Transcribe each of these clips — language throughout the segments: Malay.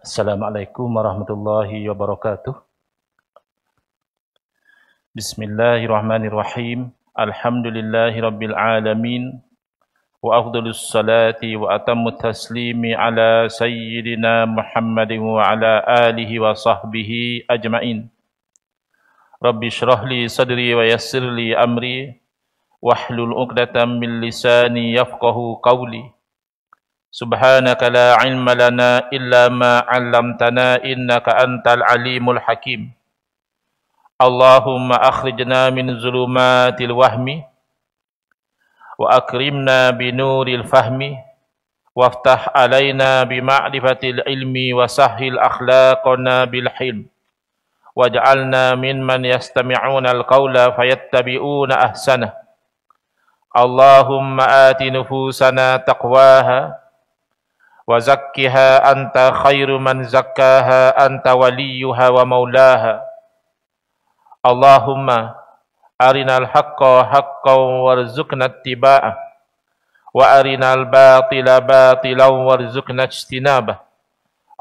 Assalamualaikum warahmatullahi wabarakatuh. Bismillahirrahmanirrahim. Alhamdulillahi rabbil alamin. Wa afdalus salati wa atammu taslimi ala sayyidina Muhammadin wa ala alihi wa sahbihi ajma'in. Rabbi shrah li sadri wa yassir li amri wahlul 'uqdatam min lisani yafqahu qawli. Subhanaka la ilma lana illa ma 'allamtana innaka antal alimul hakim. Allahumma akhrijna min zulumatil wahmi wa akrimna binuril fahmi waftah alaina bima'rifatil ilmi wa sahhil akhlaqana bil hilm waj'alna mimman yastami'una al-qawla fayattabi'una ahsanah. Allahumma ati nufusana taqwaha wa zakkiha anta khairu man zakkaha anta waliyuha wa maulaha. Allahumma arinal haqqa haqqan warzuqna ittiba'ah wa arinal batila batilan warzuqna ijtinabah.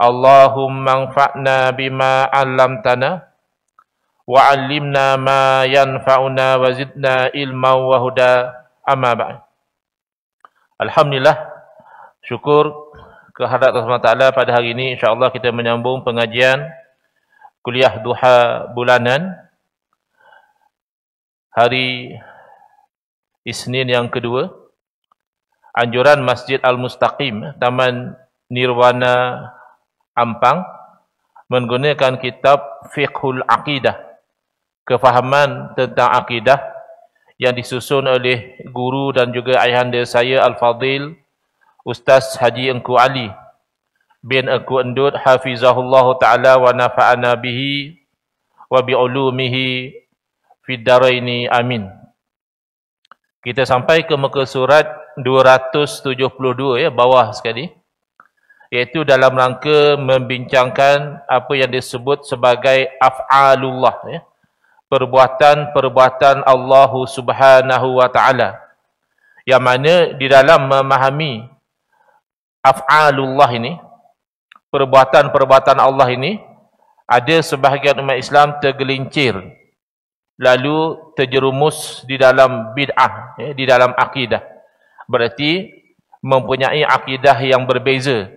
Allahumma anfa'na bima 'allamtana wa 'allimna ma yanfa'una wa zidna ilman wa huda. Amma ba'd. Alhamdulillah, syukur kehadrat Allah SWT pada hari ini insya-Allah kita menyambung pengajian kuliah duha bulanan hari Isnin yang kedua, anjuran Masjid Al-Mustaqim, Taman Nirwana Ampang, menggunakan kitab Fiqhul Aqidah, kefahaman tentang akidah, yang disusun oleh guru dan juga ayahanda saya Al-Fadil Ustaz Haji Engku Ali bin Engku Endut hafizahullah ta'ala wa nafa'ana bihi wa bi'ulumihi fid daraini amin. Kita sampai ke muka surat 272 ya, bawah sekali, iaitu dalam rangka membincangkan apa yang disebut sebagai af'alullah ya, perbuatan-perbuatan Allah Subhanahu wa ta'ala, yang mana di dalam memahami af'alullah ini, perbuatan-perbuatan Allah ini, ada sebahagian umat Islam tergelincir lalu terjerumus di dalam bid'ah ya, di dalam akidah. Berarti mempunyai akidah yang berbeza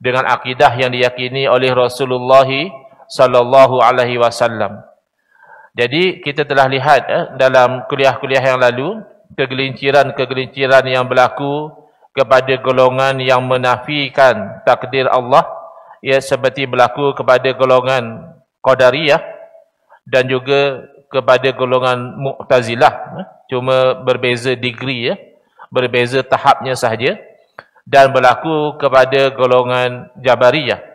dengan akidah yang diyakini oleh Rasulullah sallallahu alaihi wasallam. Jadi kita telah lihat dalam kuliah-kuliah yang lalu kegelinciran-kegelinciran yang berlaku kepada golongan yang menafikan takdir Allah, ia seperti berlaku kepada golongan Qadariyah dan juga kepada golongan Mu'tazilah, cuma berbeza degree ya, berbeza tahapnya sahaja, dan berlaku kepada golongan Jabariyah.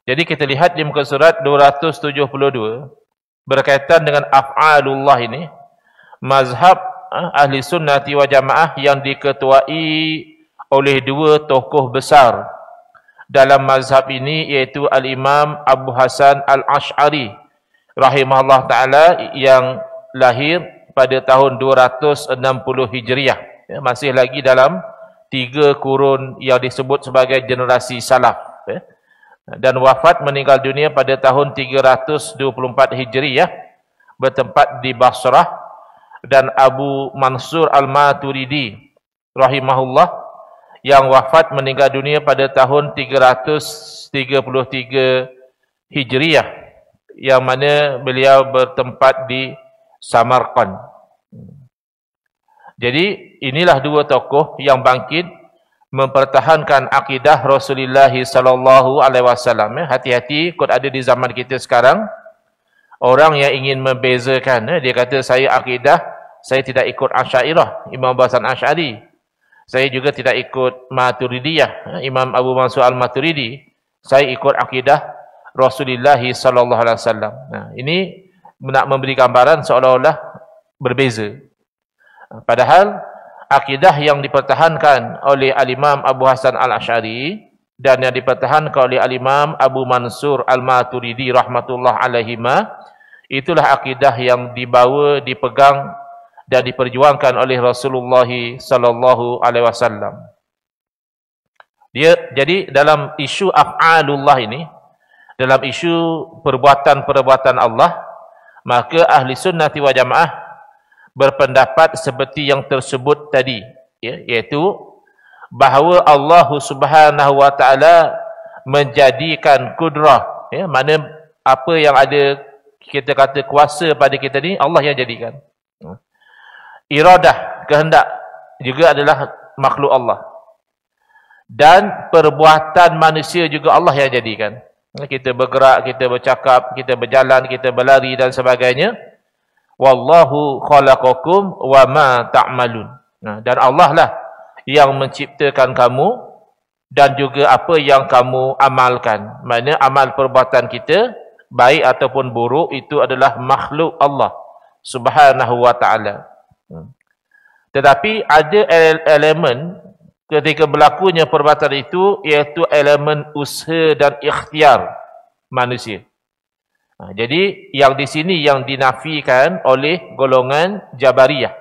Jadi kita lihat di muka surat 272 berkaitan dengan af'alullah ini, mazhab ahli sunnati wa jamaah yang diketuai oleh dua tokoh besar dalam mazhab ini, iaitu Al-Imam Abu Hasan Al-Ash'ari rahimahullah ta'ala, yang lahir pada tahun 260 Hijriah ya, masih lagi dalam 3 kurun yang disebut sebagai generasi salaf ya, dan wafat meninggal dunia pada tahun 324 Hijriah bertempat di Basrah. Dan Abu Mansur Al-Maturidi rahimahullah yang wafat meninggal dunia pada tahun 333 Hijriah, yang mana beliau bertempat di Samarkand. Jadi inilah dua tokoh yang bangkit mempertahankan akidah Rasulullah sallallahu alaihi wasallam. Hati-hati kot ada di zaman kita sekarang orang yang ingin membezakan, dia kata saya akidah, saya tidak ikut Asy'ariyah, Imam Abu Hasan Asy'ari. Saya juga tidak ikut Maturidiyah, Imam Abu Mansur Al-Maturidi. Saya ikut akidah Rasulullah sallallahu alaihi wasallam. Nah, ini nak memberi gambaran seolah-olah berbeza. Padahal akidah yang dipertahankan oleh Al-Imam Abu Hasan Al-Asy'ari dan yang dipertahankan oleh Al-Imam Abu Mansur Al-Maturidi rahmatullah alaihima, itulah akidah yang dibawa, dipegang dan diperjuangkan oleh Rasulullah sallallahu alaihi wasallam. Jadi dalam isu af'alullah ini, dalam isu perbuatan-perbuatan Allah, maka ahli sunnati wal jamaah berpendapat seperti yang tersebut tadi, ya, iaitu bahawa Allah Subhanahu wa taala menjadikan kudrah, ya, mana apa yang ada kita kata kuasa pada kita ni Allah yang jadikan. Iradah, kehendak juga adalah makhluk Allah. Dan perbuatan manusia juga Allah yang jadikan. Kita bergerak, kita bercakap, kita berjalan, kita berlari dan sebagainya. Wallahu khalaqakum wa ma ta'malun. Dan Allah lah yang menciptakan kamu dan juga apa yang kamu amalkan. Maksudnya amal perbuatan kita, baik ataupun buruk, itu adalah makhluk Allah Subhanahu wa ta'ala. Tetapi ada elemen ketika berlakunya perbuatan itu, iaitu elemen usaha dan ikhtiar manusia. Jadi yang di sini yang dinafikan oleh golongan Jabariyah.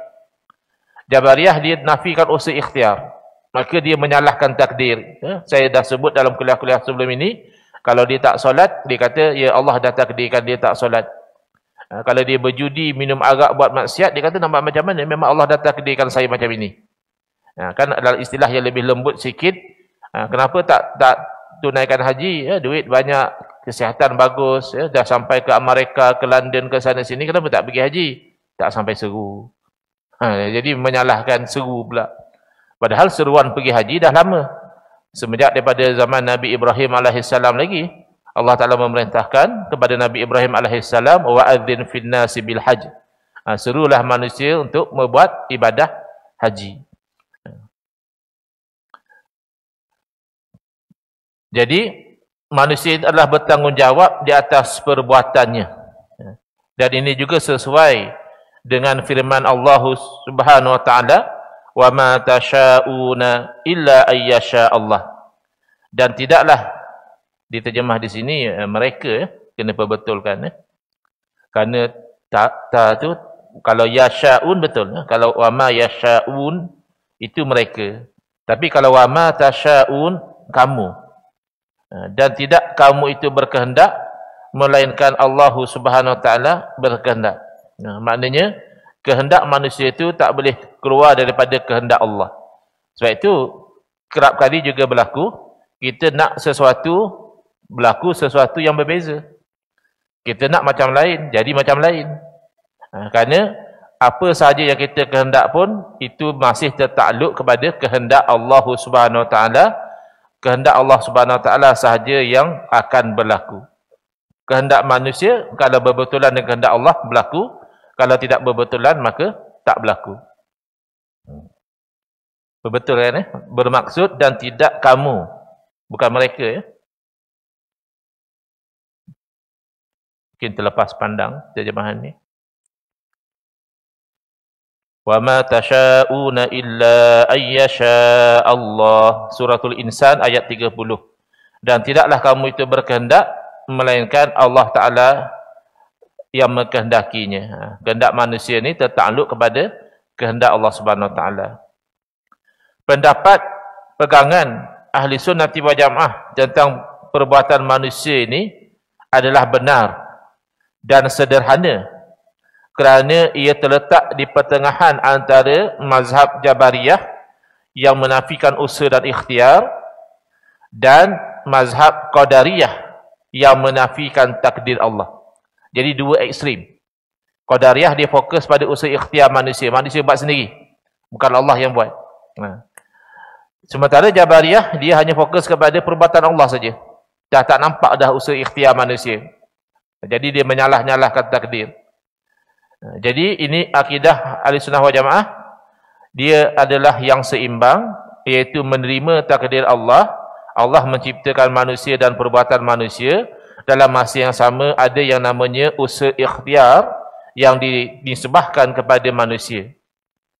Jabariyah dia nafikan usaha ikhtiar. Maka dia menyalahkan takdir. Saya dah sebut dalam kuliah-kuliah sebelum ini, kalau dia tak solat, dia kata, ya Allah dah takdirkan dia tak solat. Kalau dia berjudi, minum arak, buat maksiat, dia kata nampak macam mana? Memang Allah dah takdirkan saya macam ini. Kan adalah istilah yang lebih lembut sikit. Kenapa tak tunaikan haji? Duit banyak, kesihatan bagus, dah sampai ke Amerika, ke London, ke sana sini, kenapa tak pergi haji? Tak sampai seru. Jadi menyalahkan seru pula. Padahal seruan pergi haji dah lama. Semenjak daripada zaman Nabi Ibrahim AS lagi, Allah Ta'ala memerintahkan kepada Nabi Ibrahim AS, wa'adzin fin nasi bil hajj. Serulah manusia untuk membuat ibadah haji. Jadi manusia adalah bertanggungjawab di atas perbuatannya. Dan ini juga sesuai dengan firman Allah Subhanahu wa taala, "Wa ma tasha'una illa ayyasha Allah." Dan tidaklah, diterjemah di sini mereka, kena perbetulkan, kerana ta tu kalau yasha'un betul, kalau wa ma yasha'un itu mereka. Tapi kalau wa ma tasha'un kamu. Dan tidak kamu itu berkehendak, melainkan Allah Subhanahu wa taala berkehendak. Maknanya kehendak manusia itu tak boleh keluar daripada kehendak Allah. Sebab itu kerap kali juga berlaku kita nak berlaku sesuatu yang berbeza. Kita nak macam lain, jadi macam lain. Kerana apa sahaja yang kita kehendak pun itu masih tertakluk kepada kehendak Allah Subhanahu wa taala. Kehendak Allah Subhanahu wa taala sahaja yang akan berlaku. Kehendak manusia kalau berbetulan dengan kehendak Allah berlaku, kalau tidak berbetulan maka tak berlaku. Betul kan? Bermaksud dan tidak kamu, bukan mereka. Mungkin terlepas pandang terjemahan ni. Wa ma tasha'una illa ayyasha Allah. Suratul Insan ayat 30. Dan tidaklah kamu itu berkehendak melainkan Allah Ta'ala yang mengkehendakinya. Kehendak manusia ni tertakluk kepada kehendak Allah Subhanahu Wa Ta'ala. Pendapat pegangan ahli sunnati wal jamaah tentang perbuatan manusia ini adalah benar dan sederhana, kerana ia terletak di pertengahan antara mazhab Jabariyah yang menafikan usaha dan ikhtiar dan mazhab Qadariyah yang menafikan takdir Allah. Jadi dua ekstrim. Qadariyah dia fokus pada usaha ikhtiar manusia. Manusia buat sendiri. Bukan Allah yang buat. Sementara Jabariyah dia hanya fokus kepada perbuatan Allah saja. Dah tak nampak dah usaha ikhtiar manusia. Jadi dia menyalah-nyalahkan takdir. Jadi ini akidah Ahlussunnah wal Jamaah, dia adalah yang seimbang, iaitu menerima takdir Allah. Allah menciptakan manusia dan perbuatan manusia. Dalam masa yang sama ada yang namanya usaha ikhtiar yang disebahkan kepada manusia.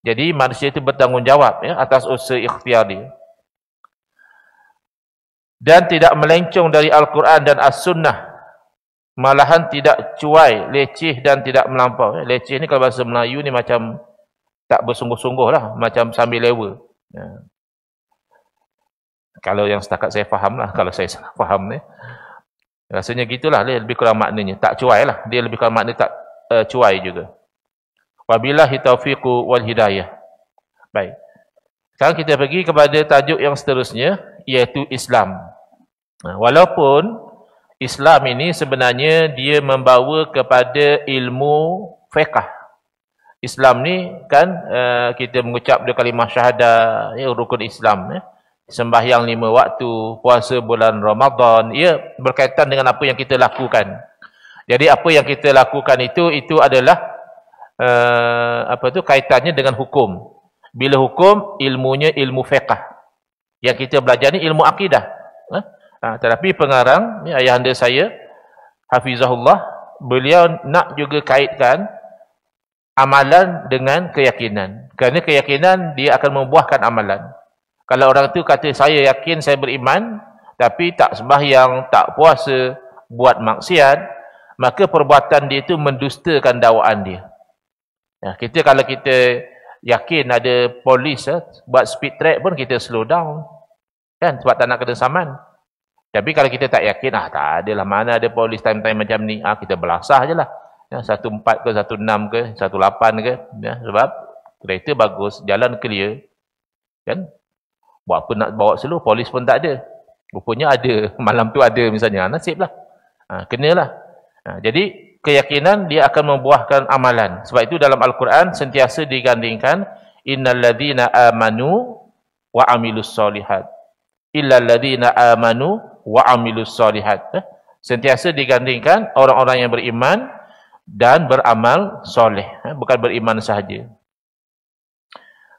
Jadi manusia itu bertanggungjawab atas usaha ikhtiar dia. Dan tidak melencong dari Al-Quran dan As-Sunnah. Malahan tidak cuai, leceh dan tidak melampau. Leceh ni kalau bahasa Melayu ni macam tak bersungguh-sungguh lah, macam sambil lewa. Kalau yang setakat saya faham lah, kalau saya salah faham ni. Rasanya gitulah, dia lebih kurang maknanya. Tak cuai lah, dia lebih kurang makna tak cuai juga. Wabillahi taufiqu wal hidayah. Baik. Sekarang kita pergi kepada tajuk yang seterusnya, iaitu Islam. Walaupun Islam ini sebenarnya dia membawa kepada ilmu fiqh. Islam ni kan kita mengucap dia kalimah syahadah, rukun Islam. Sembahyang 5 waktu, puasa bulan Ramadan, ia berkaitan dengan apa yang kita lakukan. Jadi apa yang kita lakukan itu adalah kaitannya dengan hukum. Bila hukum, ilmunya ilmu fiqh. Yang kita belajar ni ilmu akidah. Tetapi pengarang, ayahanda saya, Hafizahullah, beliau nak juga kaitkan amalan dengan keyakinan. Kerana keyakinan dia akan membuahkan amalan. Kalau orang tu kata saya yakin saya beriman, tapi tak sembahyang, tak puasa, buat maksiat, maka perbuatan dia itu mendustakan dakwaan dia. Kita kalau kita yakin ada polis buat speed trap pun kita slow down. Kan? Sebab tak nak kena saman. Tapi kalau kita tak yakin, tak adalah mana ada polis time-time macam ni. Kita belasah je lah. 14 ke, 16 ke, 18 ke. Sebab kereta bagus, jalan clear. Kan? Buat apa nak bawa slow, polis pun tak ada. Rupanya ada, malam tu ada misalnya. Nasib lah. Kenalah. Jadi, keyakinan dia akan membuahkan amalan. Sebab itu dalam Al-Quran sentiasa digandingkan innal ladzina amanu wa amilus solihat. Illal ladzina amanu wa amilus solihat. Sentiasa digandingkan orang-orang yang beriman dan beramal soleh. Bukan beriman sahaja.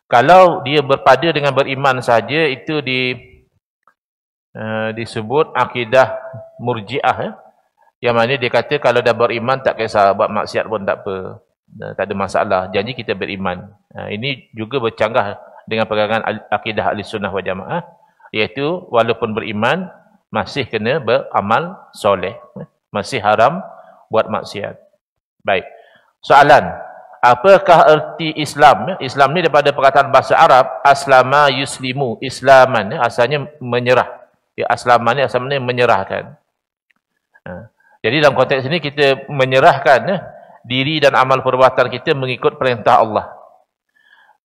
Kalau dia berpada dengan beriman sahaja, itu disebut akidah murji'ah. Yang mana dia kata kalau dah beriman tak kisah, buat maksiat pun tak apa. Tak ada masalah. Janji kita beriman. Ini juga bercanggah dengan pegangan akidah ahli sunnah wal jamaah. Iaitu walaupun beriman, masih kena beramal soleh. Masih haram buat maksiat. Baik. Soalan. Apakah erti Islam? Islam ni daripada perkataan bahasa Arab, aslama yuslimu. Islaman. Asalnya menyerah. Aslaman ni asalnya menyerahkan. Jadi dalam konteks ini kita menyerahkan diri dan amal perbuatan kita mengikut perintah Allah.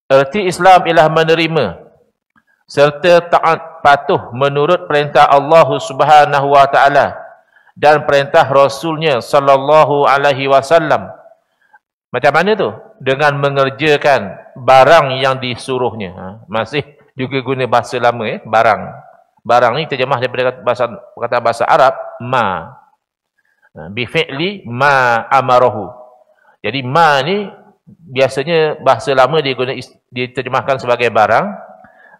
Erti Islam ialah menerima serta taat patuh menurut perintah Allah Subhanahu wa taala dan perintah Rasulnya sallallahu alaihi wasallam. Macam mana tu? Dengan mengerjakan barang yang disuruhnya. Masih juga guna bahasa lama barang. Barang ni terjemah daripada bahasa Arab ma. Bifi'li ma amarahu. Jadi ma ni biasanya bahasa lama diterjemahkan sebagai barang.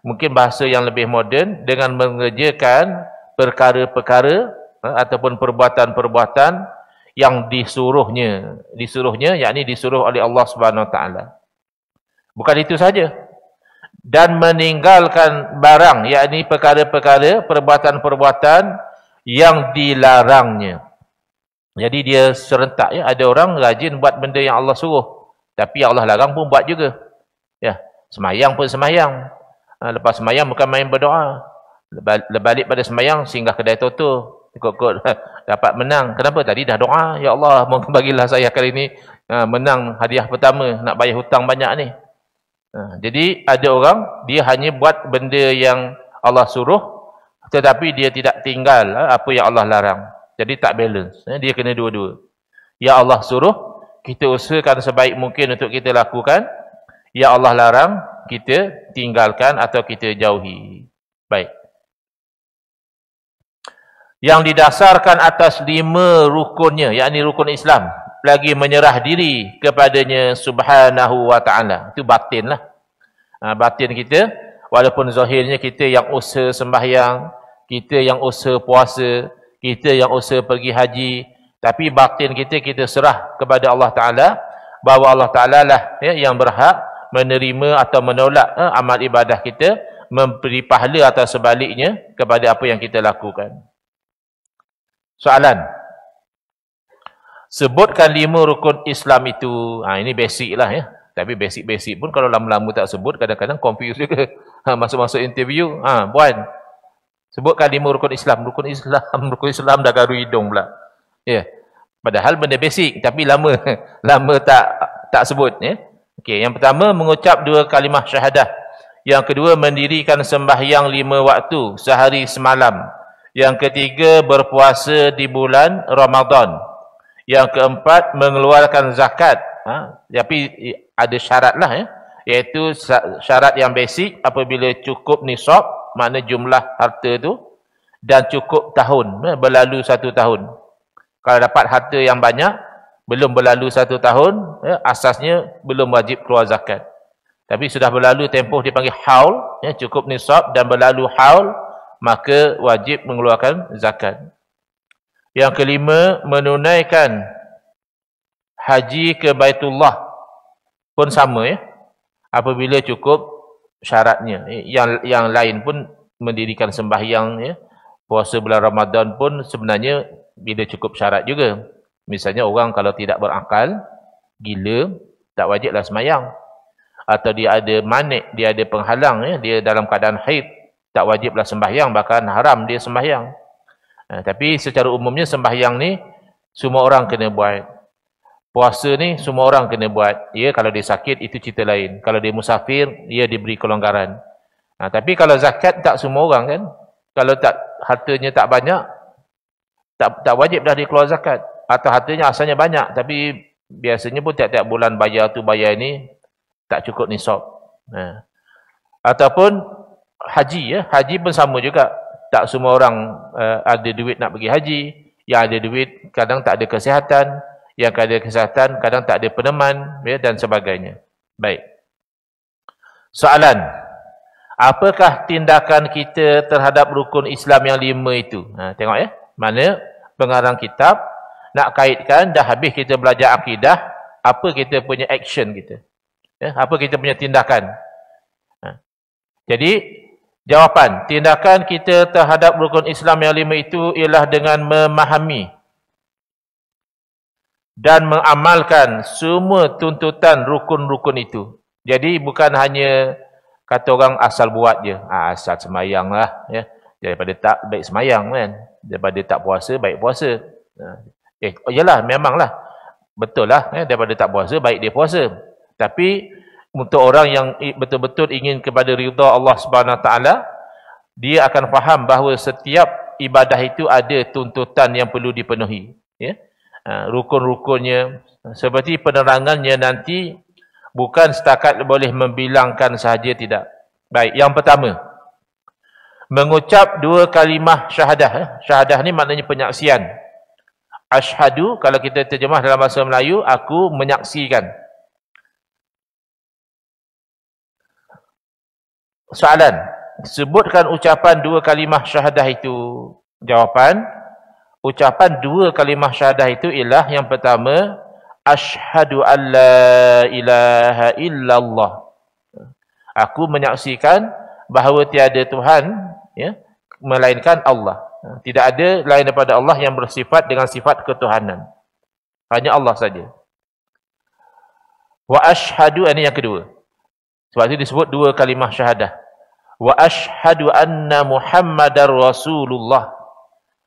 Mungkin bahasa yang lebih moden dengan mengerjakan perkara-perkara ataupun perbuatan-perbuatan yang disuruhnya. Disuruhnya yakni disuruh oleh Allah Subhanahu Wa Taala. Bukan itu saja. Dan meninggalkan barang yakni perkara-perkara, perbuatan-perbuatan yang dilarangnya. Jadi dia serentak ada orang rajin buat benda yang Allah suruh, tapi yang Allah larang pun buat juga. Semayang pun semayang. Lepas semayang bukan main berdoa. Balik pada semayang singgah kedai toto. Ikut-ikut dapat menang. Kenapa? Tadi dah doa, ya Allah, mohon bagilah saya kali ini menang hadiah pertama, nak bayar hutang banyak ni. Jadi ada orang dia hanya buat benda yang Allah suruh, tetapi dia tidak tinggal apa yang Allah larang. Jadi tak balance. Dia kena dua-dua. Ya Allah suruh, kita usahakan sebaik mungkin untuk kita lakukan. Ya Allah larang, kita tinggalkan atau kita jauhi. Baik. Yang didasarkan atas 5 rukunnya, yakni rukun Islam. Lagi menyerah diri kepadanya Subhanahu wa ta'ala. Itu batin lah. Batin kita, walaupun zahirnya kita yang usaha sembahyang, kita yang usaha puasa, kita yang usaha pergi haji, tapi batin kita serah kepada Allah Ta'ala, bahawa Allah Ta'ala lah yang berhak menerima atau menolak amal ibadah kita, memberi pahala atau sebaliknya kepada apa yang kita lakukan. Soalan. Sebutkan 5 rukun Islam itu. Ini basic lah Tapi basic-basic pun kalau lama-lama tak sebut, kadang-kadang confuse juga. Masuk-masuk interview, Puan, Sebutkan 5 rukun Islam. Rukun Islam dah garu hidung pula. Ya. Padahal benda basic tapi lama lama tak sebut ya. Okey, yang pertama mengucap 2 kalimah syahadah. Yang kedua mendirikan sembahyang 5 waktu sehari semalam. Yang ketiga berpuasa di bulan Ramadan. Yang keempat mengeluarkan zakat. Tapi ada syaratlah ya. Iaitu syarat yang basic apabila cukup nisab, makna jumlah harta tu, dan cukup tahun, berlalu 1 tahun. Kalau dapat harta yang banyak, belum berlalu 1 tahun, asasnya belum wajib keluar zakat. Tapi sudah berlalu tempoh dipanggil haul, cukup nisab dan berlalu haul, maka wajib mengeluarkan zakat. Yang kelima, menunaikan haji ke Baitullah pun sama ya. Apabila cukup syaratnya. Yang lain pun mendirikan sembahyang ya. Puasa bulan Ramadan pun sebenarnya bila cukup syarat juga. Misalnya orang kalau tidak berakal, gila, tak wajiblah sembahyang. Atau dia ada manik, dia ada penghalang ya, dia dalam keadaan haid, tak wajiblah sembahyang, bahkan haram dia sembahyang. Tapi secara umumnya sembahyang ni semua orang kena buat. Puasa ni semua orang kena buat. Ya, kalau dia sakit itu cerita lain. Kalau dia musafir, dia diberi kelonggaran. Tapi kalau zakat tak semua orang kan. Kalau tak hartanya tak banyak, tak wajib dah dia keluar zakat. Atau hartanya asalnya banyak tapi biasanya pun tiap-tiap bulan bayar tu bayar ni tak cukup nisab. Ataupun haji ya, haji pun sama juga. Tak semua orang ada duit nak pergi haji. Yang ada duit kadang tak ada kesihatan. Yang ada kesihatan kadang tak ada peneman ya, dan sebagainya. Baik. Soalan. Apakah tindakan kita terhadap rukun Islam yang 5 itu? Tengok ya. Mana pengarang kitab nak kaitkan dah habis kita belajar akidah, apa kita punya action kita? Ya, apa kita punya tindakan? Jadi jawapan, tindakan kita terhadap rukun Islam yang 5 itu ialah dengan memahami dan mengamalkan semua tuntutan rukun-rukun itu. Jadi bukan hanya kata orang asal buat je. Asal semayang lah. Ya. Daripada tak, baik semayang kan. Daripada tak puasa, baik puasa. Yalah, memanglah. Betul lah. Daripada tak puasa, baik dia puasa. Tapi untuk orang yang betul-betul ingin kepada ridha Allah SWT, dia akan faham bahawa setiap ibadah itu ada tuntutan yang perlu dipenuhi. Ya. Rukun-rukunnya, seperti penerangannya nanti bukan setakat boleh membilangkan sahaja, tidak. Baik, yang pertama, mengucap 2 kalimah syahadah. Syahadah ni maknanya penyaksian. Asyhadu, kalau kita terjemah dalam bahasa Melayu, aku menyaksikan. Soalan, sebutkan ucapan 2 kalimah syahadah itu. Jawapan, ucapan 2 kalimah syahadah itu ialah yang pertama, asyhadu an la ilaha illallah. Aku menyaksikan bahawa tiada Tuhan ya, melainkan Allah. Tidak ada lain daripada Allah yang bersifat dengan sifat ketuhanan. Hanya Allah saja. Wa asyhadu, ini yang kedua. Sebab itu disebut 2 kalimah syahadah. Wa asyhadu anna Muhammadar Rasulullah.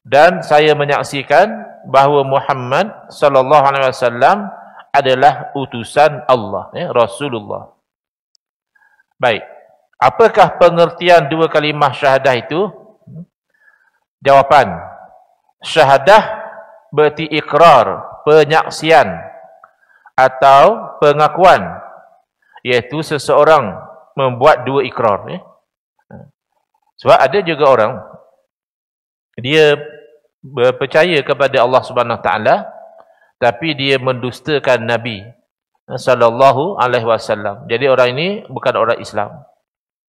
Dan saya menyaksikan bahawa Muhammad sallallahu alaihi wasallam adalah utusan Allah, ya, Rasulullah. Baik. Apakah pengertian 2 kalimah syahadah itu? Jawapan. Syahadah berarti ikrar, penyaksian atau pengakuan, iaitu seseorang membuat 2 ikrar, ya. Sebab ada juga orang dia percaya kepada Allah Subhanahu Taala, tapi dia mendustakan Nabi sallallahu alaihi wasallam. Jadi orang ini bukan orang Islam.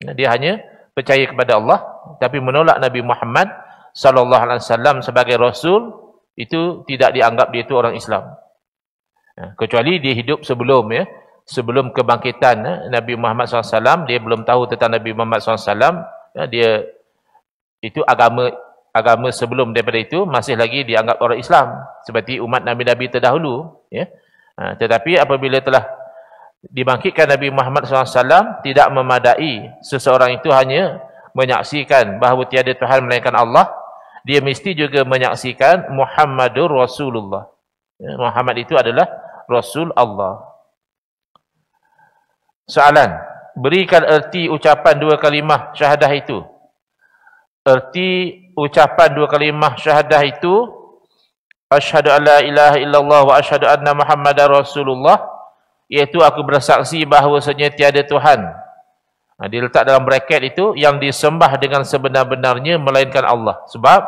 Dia hanya percaya kepada Allah tapi menolak Nabi Muhammad sallallahu alaihi wasallam sebagai rasul, itu tidak dianggap dia itu orang Islam. Kecuali dia hidup sebelum, ya, sebelum kebangkitan Nabi Muhammad SAW, dia belum tahu tentang Nabi Muhammad SAW. Dia itu agama sebelum daripada itu masih lagi dianggap orang Islam seperti umat Nabi-Nabi terdahulu, ya. Tetapi apabila telah dibangkitkan Nabi Muhammad SAW, tidak memadai seseorang itu hanya menyaksikan bahawa tiada Tuhan melainkan Allah, dia mesti juga menyaksikan Muhammadur Rasulullah. Muhammad itu adalah Rasul Allah. Soalan, berikan erti ucapan dua kalimah syahadah itu. Erti ucapan dua kalimah syahadah itu, asyhadu an la ilaha illallah wa asyhadu anna Muhammadar Rasulullah, iaitu aku bersaksi bahawasanya tiada Tuhan. Dia letak dalam bracket itu, yang disembah dengan sebenar-benarnya melainkan Allah. Sebab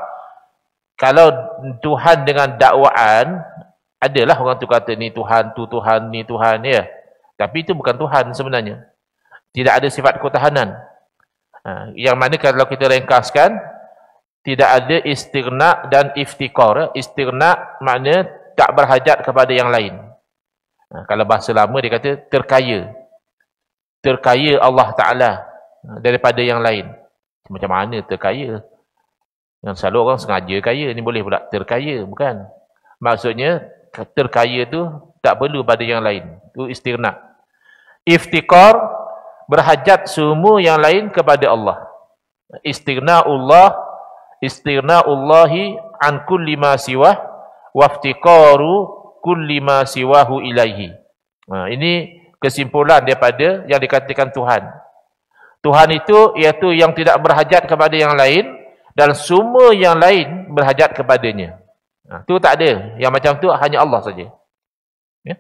kalau Tuhan dengan dakwaan, adalah orang tu kata ni Tuhan, tu Tuhan, ni Tuhan, ya. Tapi itu bukan Tuhan sebenarnya. Tidak ada sifat ketahanan. Yang mana kalau kita ringkaskan, tidak ada istighna dan iftikar. Istighna makna tak berhajat kepada yang lain. Kalau bahasa lama dia kata terkaya. Terkaya Allah Ta'ala daripada yang lain. Macam mana terkaya? Yang selalu orang sengaja kaya, ni boleh pula terkaya, bukan? Maksudnya terkaya tu tak perlu pada yang lain. Itu istighna. Iftikar, berhajat semua yang lain kepada Allah. Istighna'ullahi an kulli ma siwah waftikaru kulli ma siwahu ilaihi. Ini kesimpulan daripada yang dikatakan Tuhan. Tuhan itu iaitu yang tidak berhajat kepada yang lain dan semua yang lain berhajat kepadanya. Itu tak ada. Yang macam tu hanya Allah saja. Ya?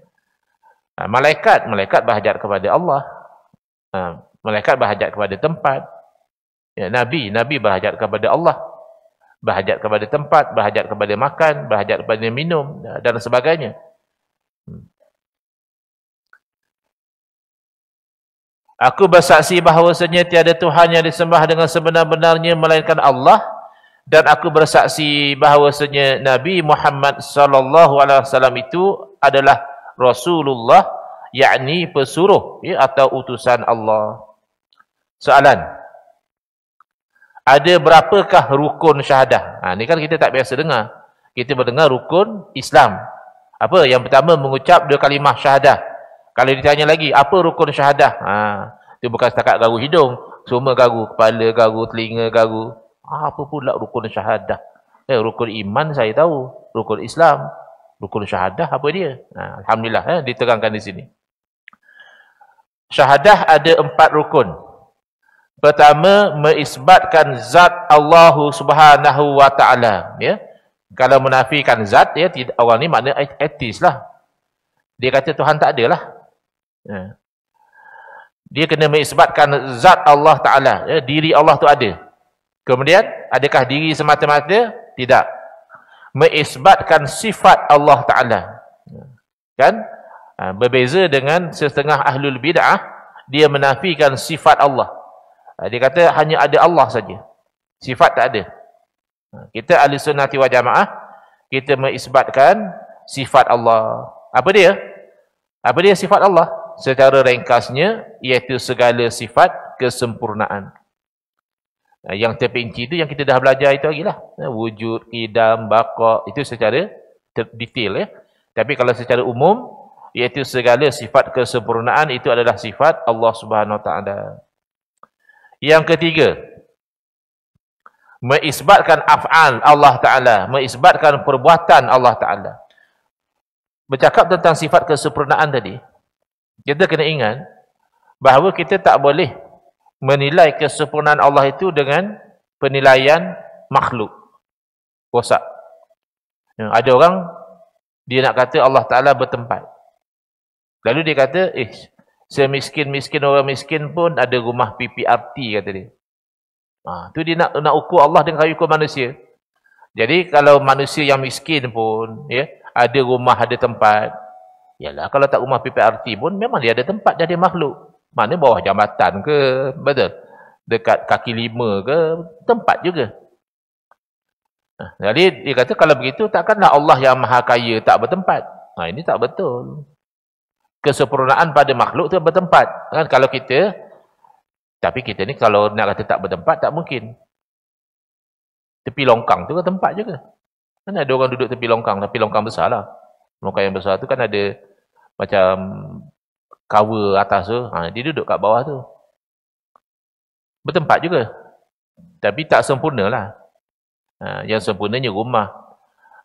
Malaikat berhajat kepada Allah. Malaikat berhajat kepada tempat. Ya, Nabi berhajat kepada Allah. Berhajat kepada tempat, berhajat kepada makan, berhajat kepada minum dan sebagainya. Aku bersaksi bahawasanya tiada Tuhan yang disembah dengan sebenar-benarnya melainkan Allah, dan aku bersaksi bahawasanya Nabi Muhammad sallallahu alaihi wasallam itu adalah Rasulullah, yakni pesuruh, ya, atau utusan Allah. Soalan, ada berapakah rukun syahadah? Ni kan kita tak biasa dengar. Kita mendengar rukun Islam. Apa? Yang pertama mengucap dua kalimah syahadah. Kalau ditanya lagi, apa rukun syahadah? Itu bukan setakat garu hidung. Semua garu. Kepala garu, telinga garu. Apa pula rukun syahadah? Rukun iman saya tahu. Rukun Islam. Rukun syahadah apa dia? Alhamdulillah, diterangkan di sini. Syahadah ada 4 rukun. Pertama, meisbatkan zat Allah Subhanahu wa ta'ala. Ya? Kalau menafikan zat, ya, orang ni makna ateis lah. Dia kata Tuhan tak ada lah. Dia kena meisbatkan zat Allah Ta'ala. Ya, diri Allah tu ada. Kemudian, adakah diri semata-mata? Tidak. Meisbatkan sifat Allah Ta'ala. Kan? Berbeza dengan setengah ahlul bid'ah, dia menafikan sifat Allah. Dia kata hanya ada Allah saja. Sifat tak ada. Kita ahli sunnati wal jamaah, kita meisbatkan sifat Allah. Apa dia? Apa dia sifat Allah? Secara ringkasnya, iaitu segala sifat kesempurnaan. Yang terperinci itu yang kita dah belajar itu lagi lah. Wujud, qidam, baqa, itu secara detail. Ya. Tapi kalau secara umum, iaitu segala sifat kesempurnaan itu adalah sifat Allah Subhanahu Wa Taala. Yang ketiga, meisbatkan af'al Allah Ta'ala, meisbatkan perbuatan Allah Ta'ala. Bercakap tentang sifat kesempurnaan tadi, kita kena ingat bahawa kita tak boleh menilai kesempurnaan Allah itu dengan penilaian makhluk rosak. Ada orang, dia nak kata Allah Ta'ala bertempat. Lalu dia kata, semiskin-miskin orang miskin pun ada rumah PPRT, kata dia. Tu dia nak ukur Allah dengan ukur manusia. Jadi kalau manusia yang miskin pun, ya, ada rumah, ada tempat. Yalah, kalau tak rumah PPRT pun memang dia ada tempat, dia ada makhluk. Mana bawah jambatan ke, betul? Dekat kaki 5 ke, tempat juga. Jadi dia kata kalau begitu takkanlah Allah yang maha kaya tak bertempat. Ini tak betul. Kesempurnaan pada makhluk tu bertempat. Kan kalau kita, tapi kita ni kalau nak kata tak bertempat, tak mungkin. Tepi longkang tu kan tempat juga. Kan ada orang duduk tepi longkang, tapi longkang besar lah. Longkang yang besar tu kan ada macam cover atas tu. Dia duduk kat bawah tu. Bertempat juga. Tapi tak sempurna lah. Yang sempurnanya rumah.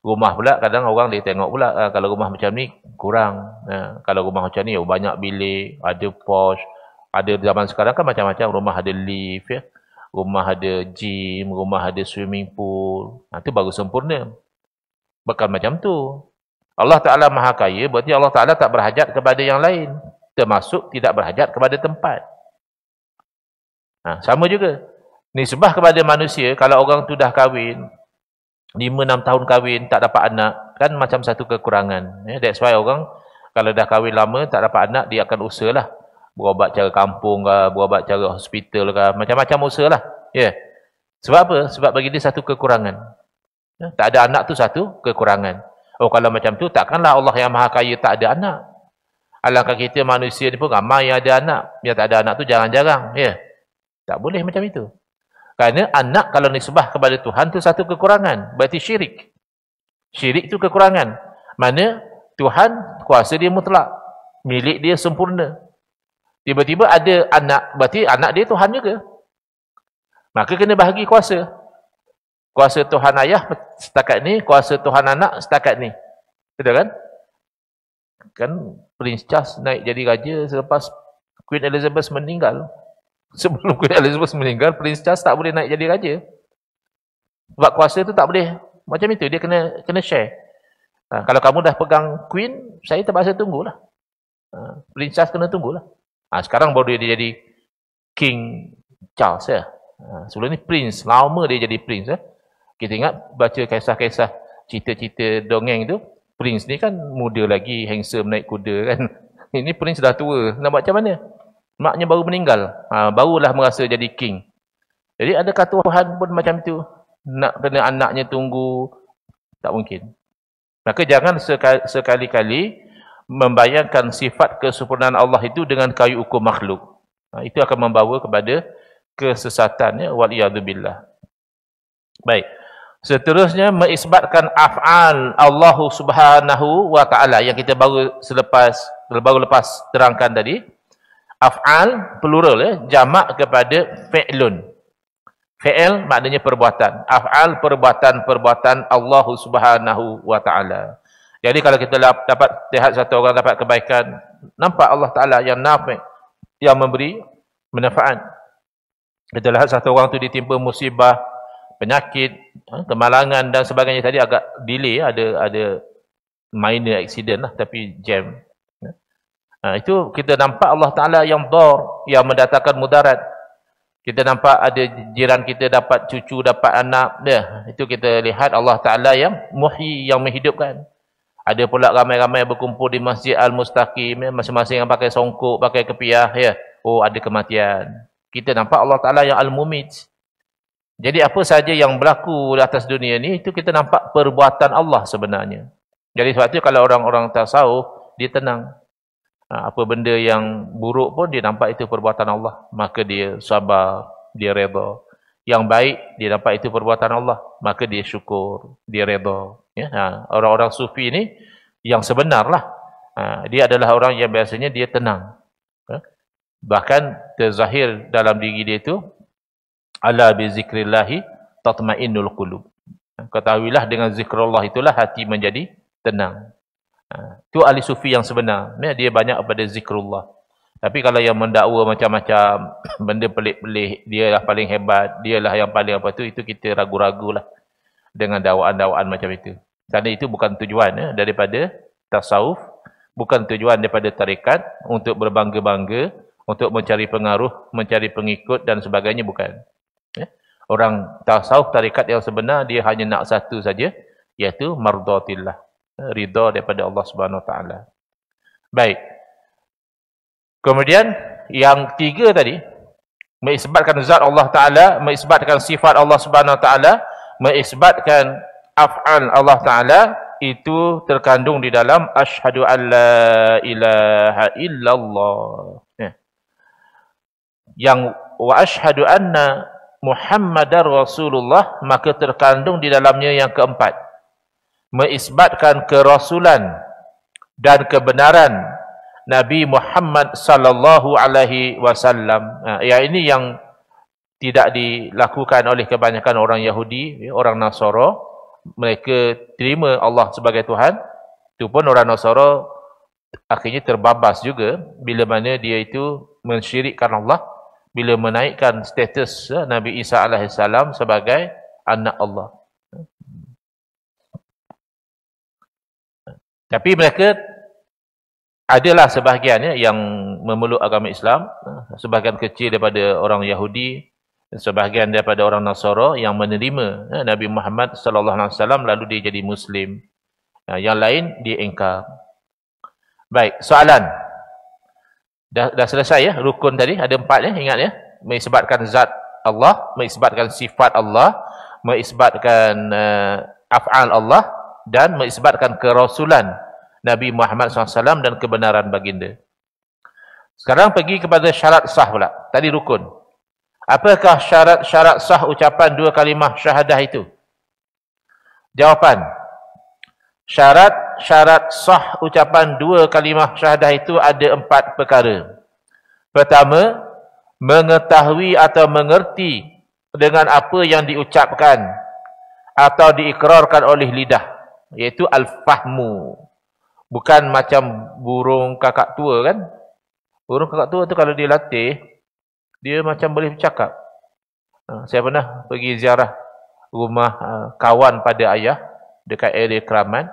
Rumah pula kadang orang dia tengok pula, kalau rumah macam ni kurang. Kalau rumah macam ni banyak bilik, ada posh. Ada zaman sekarang kan macam-macam. Rumah ada lift, ya. Rumah ada gym, rumah ada swimming pool. Itu baru sempurna. Bukan macam tu. Allah Ta'ala Maha Kaya, berarti Allah Ta'ala tak berhajat kepada yang lain. Termasuk tidak berhajat kepada tempat. Sama juga. Nisbah kepada manusia, kalau orang tu dah kahwin, 5-6 tahun kahwin, tak dapat anak, kan macam satu kekurangan. That's why orang, kalau dah kahwin lama, tak dapat anak, dia akan usahalah. Berobat cara kampung ke, berobat cara hospital ke, macam-macam usahalah. Sebab apa? Sebab bagi dia satu kekurangan. Tak ada anak tu satu kekurangan. Kalau macam tu, takkanlah Allah yang Maha Kaya tak ada anak. Alangkah kita manusia ni pun ramai yang ada anak. Yang tak ada anak tu jarang-jarang. Tak boleh macam itu. Kerana anak kalau nisbah kepada Tuhan tu satu kekurangan. Berarti syirik. Syirik tu kekurangan. Mana Tuhan kuasa dia mutlak. Milik dia sempurna. Tiba-tiba ada anak, berarti anak dia Tuhan juga. Maka kena bahagi kuasa. Kuasa Tuhan ayah setakat ni, kuasa Tuhan anak setakat ni. Betul kan? Kan Prince Charles naik jadi raja selepas Queen Elizabeth meninggal. Sebelum Queen Elizabeth meninggal, Prince Charles tak boleh naik jadi raja. Sebab kuasa tu tak boleh. Macam itu, dia kena share. Kalau kamu dah pegang Queen, saya terpaksa tunggulah. Prince Charles kena tunggulah. Sekarang baru dia jadi King Charles. Sebelum ni Prince, lama dia jadi Prince. Kita ingat baca kisah-kisah cerita-cerita dongeng tu, Prince ni kan muda lagi, handsome, naik kuda kan. Ini Prince dah tua, nak buat macam mana? Maknya baru meninggal, barulah merasa jadi king. Jadi adakah Tuhan pun macam tu? Nak kena anaknya tunggu? Tak mungkin. Maka jangan sekali-kali membayangkan sifat kesempurnaan Allah itu dengan kayu ukur makhluk. Itu akan membawa kepada kesesatan, waliyadzubillah. Baik. Seterusnya mengisbatkan af'al Allah Subhanahu wa taala yang kita baru lepas terangkan tadi. Af'al plural, jamak kepada fi'lun. Fi'il maknanya perbuatan. Af'al perbuatan Allah Subhanahu wa taala. Jadi kalau kita dapat lihat satu orang dapat kebaikan, nampak Allah Taala yang nafi', yang memberi manfaat. Kita lihat satu orang tu ditimpa musibah, penyakit, kemalangan dan sebagainya, tadi agak delay, ada minor accident lah, tapi jam. Itu kita nampak Allah Ta'ala yang dhar, yang mendatangkan mudarat. Kita nampak ada jiran kita dapat cucu, dapat anak. Itu kita lihat Allah Ta'ala yang muhyi, yang menghidupkan. Ada pula ramai-ramai berkumpul di Masjid Al-Mustaqim, masing-masing yang pakai songkok, pakai kepiah. Ada kematian. Kita nampak Allah Ta'ala yang Al-Mumit. Jadi apa saja yang berlaku di atas dunia ni, itu kita nampak perbuatan Allah sebenarnya. Jadi sebab itu kalau orang-orang tasawuf, dia tenang. Apa benda yang buruk pun dia nampak itu perbuatan Allah. Maka dia sabar, dia redha. Yang baik, dia nampak itu perbuatan Allah. Maka dia syukur, dia redha. Orang-orang sufi ni, yang sebenarlah. Dia adalah orang yang biasanya dia tenang. Bahkan terzahir dalam diri dia itu, ala bi zikrillahi tatmainnul qulub. Ketahuilah dengan zikrullah itulah hati menjadi tenang. Itu ahli sufi yang sebenar. Dia banyak pada zikrullah. Tapi kalau yang mendakwa macam-macam, benda pelik-pelik, dia lah paling hebat, dia lah yang paling apa tu, itu kita ragu-ragulah dengan dakwaan-dakwaan macam itu. Kerana itu bukan tujuan daripada tasawuf, bukan tujuan daripada tarekat untuk berbangga-bangga, untuk mencari pengaruh, mencari pengikut dan sebagainya, bukan. Orang tasawuf tarekat yang sebenar, dia hanya nak satu saja, iaitu mardatillah, ridha daripada Allah Subhanahu Wa Taala. Baik. Kemudian yang tiga tadi, mengisbatkan zat Allah Taala, mengisbatkan sifat Allah Subhanahu Wa Taala, mengisbatkan af'al Allah Taala, itu terkandung di dalam asyhadu an la ilaha illallah. Yang wa asyhadu anna Muhammadar Rasulullah, maka terkandung di dalamnya yang keempat, mengisbatkan kerasulan dan kebenaran Nabi Muhammad sallallahu alaihi wasallam. Ini yang tidak dilakukan oleh kebanyakan orang Yahudi, orang Nasara. Mereka terima Allah sebagai Tuhan. Itu pun orang Nasara akhirnya terbabas juga bila mana dia itu mensyirikkan Allah, bila menaikkan status Nabi Isa alaihissalam sebagai anak Allah. Tapi mereka adalah sebahagiannya yang memeluk agama Islam, sebahagian kecil daripada orang Yahudi, sebahagian daripada orang Nasara yang menerima Nabi Muhammad sallallahu alaihi wasallam lalu dia jadi Muslim. Yang lain dia ingkar. Baik, soalan. Dah selesai ya rukun tadi, ada 4 ya, ingat ya. Mengisbatkan zat Allah, mengisbatkan sifat Allah, mengisbatkan af'al Allah dan mengisbatkan kerasulan Nabi Muhammad SAW dan kebenaran baginda. Sekarang pergi kepada syarat sah pula. Tadi rukun. Apakah syarat sah ucapan 2 kalimah syahadah itu? Jawapan. Syarat sah ucapan 2 kalimah syahadah itu ada 4 perkara. Pertama, mengetahui atau mengerti dengan apa yang diucapkan atau diikrarkan oleh lidah, iaitu al-fahmu. Bukan macam burung kakak tua kan? Burung kakak tua tu kalau dia latih, dia macam boleh bercakap. Saya pernah pergi ziarah rumah kawan pada ayah dekat area Kraman.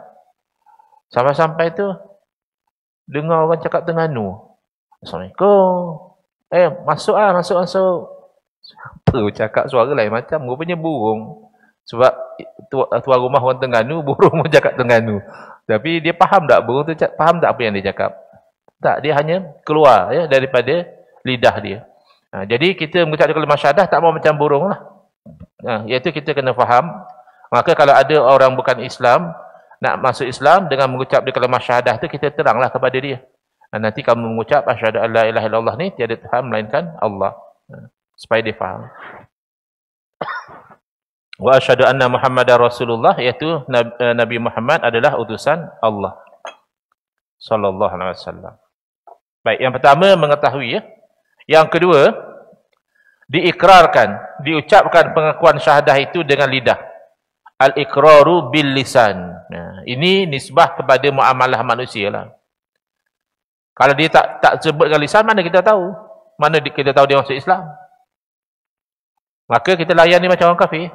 Sampai-sampai tu dengar orang cakap Terengganu. Assalamualaikum. Masuk. Siapa cakap suara lain macam? Rupanya burung. Sebab tuan rumah orang Terengganu, burung pun cakap Terengganu. Tapi dia faham tak burung tu faham tak apa yang dia cakap? Tak, dia hanya keluar ya daripada lidah dia. Jadi kita mengucap kalimah syahadah tak mau macam burung lah. Iaitu kita kena faham. Maka kalau ada orang bukan Islam nak masuk Islam dengan mengucap kalimah syahadah tu, kita teranglah kepada dia. Nanti kamu mengucap asyhadu an la ilaha illallah ni tiada Tuhan melainkan Allah. Supaya dia faham. Wa asyhadu anna Muhammadar Rasulullah, iaitu Nabi Muhammad adalah utusan Allah sallallahu alaihi wasallam. Baik, yang pertama mengetahui ya. Yang kedua, diikrarkan, diucapkan pengakuan syahadah itu dengan lidah. Al-iqraru bil lisan. Ini nisbah kepada muamalah manusia lah. Kalau dia tak sebut dengan lisan, mana kita tahu? Mana kita tahu dia masuk Islam? Maka kita layan dia macam orang kafir.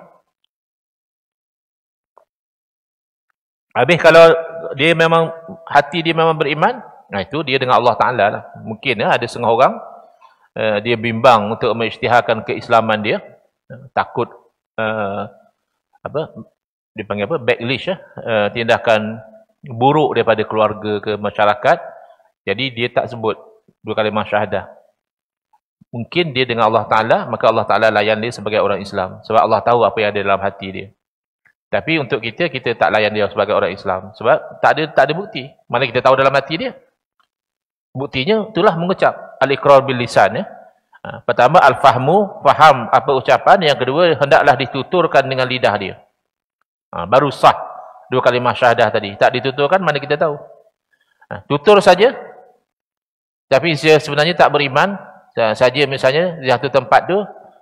Habis kalau dia memang hati dia memang beriman, itu dia dengan Allah Taala lah. Mungkin ada setengah orang dia bimbang untuk mengisytiharkan keislaman dia, takut dipanggil backlash tindakan buruk daripada keluarga ke masyarakat. Jadi dia tak sebut 2 kalimah syahadah. Mungkin dia dengan Allah Taala, maka Allah Taala layan dia sebagai orang Islam sebab Allah tahu apa yang ada dalam hati dia. Tapi untuk kita tak layan dia sebagai orang Islam. Sebab tak ada bukti. Mana kita tahu dalam hati dia. Buktinya itulah mengucap. Al-iqrar bil lisan. Ya. Pertama, al-fahmu, faham apa ucapan. Yang kedua, hendaklah dituturkan dengan lidah dia. Baru sah 2 kalimah syahadah tadi. Tak dituturkan, mana kita tahu. Tutur saja. Tapi sebenarnya tak beriman. Saja misalnya, di satu tempat tu,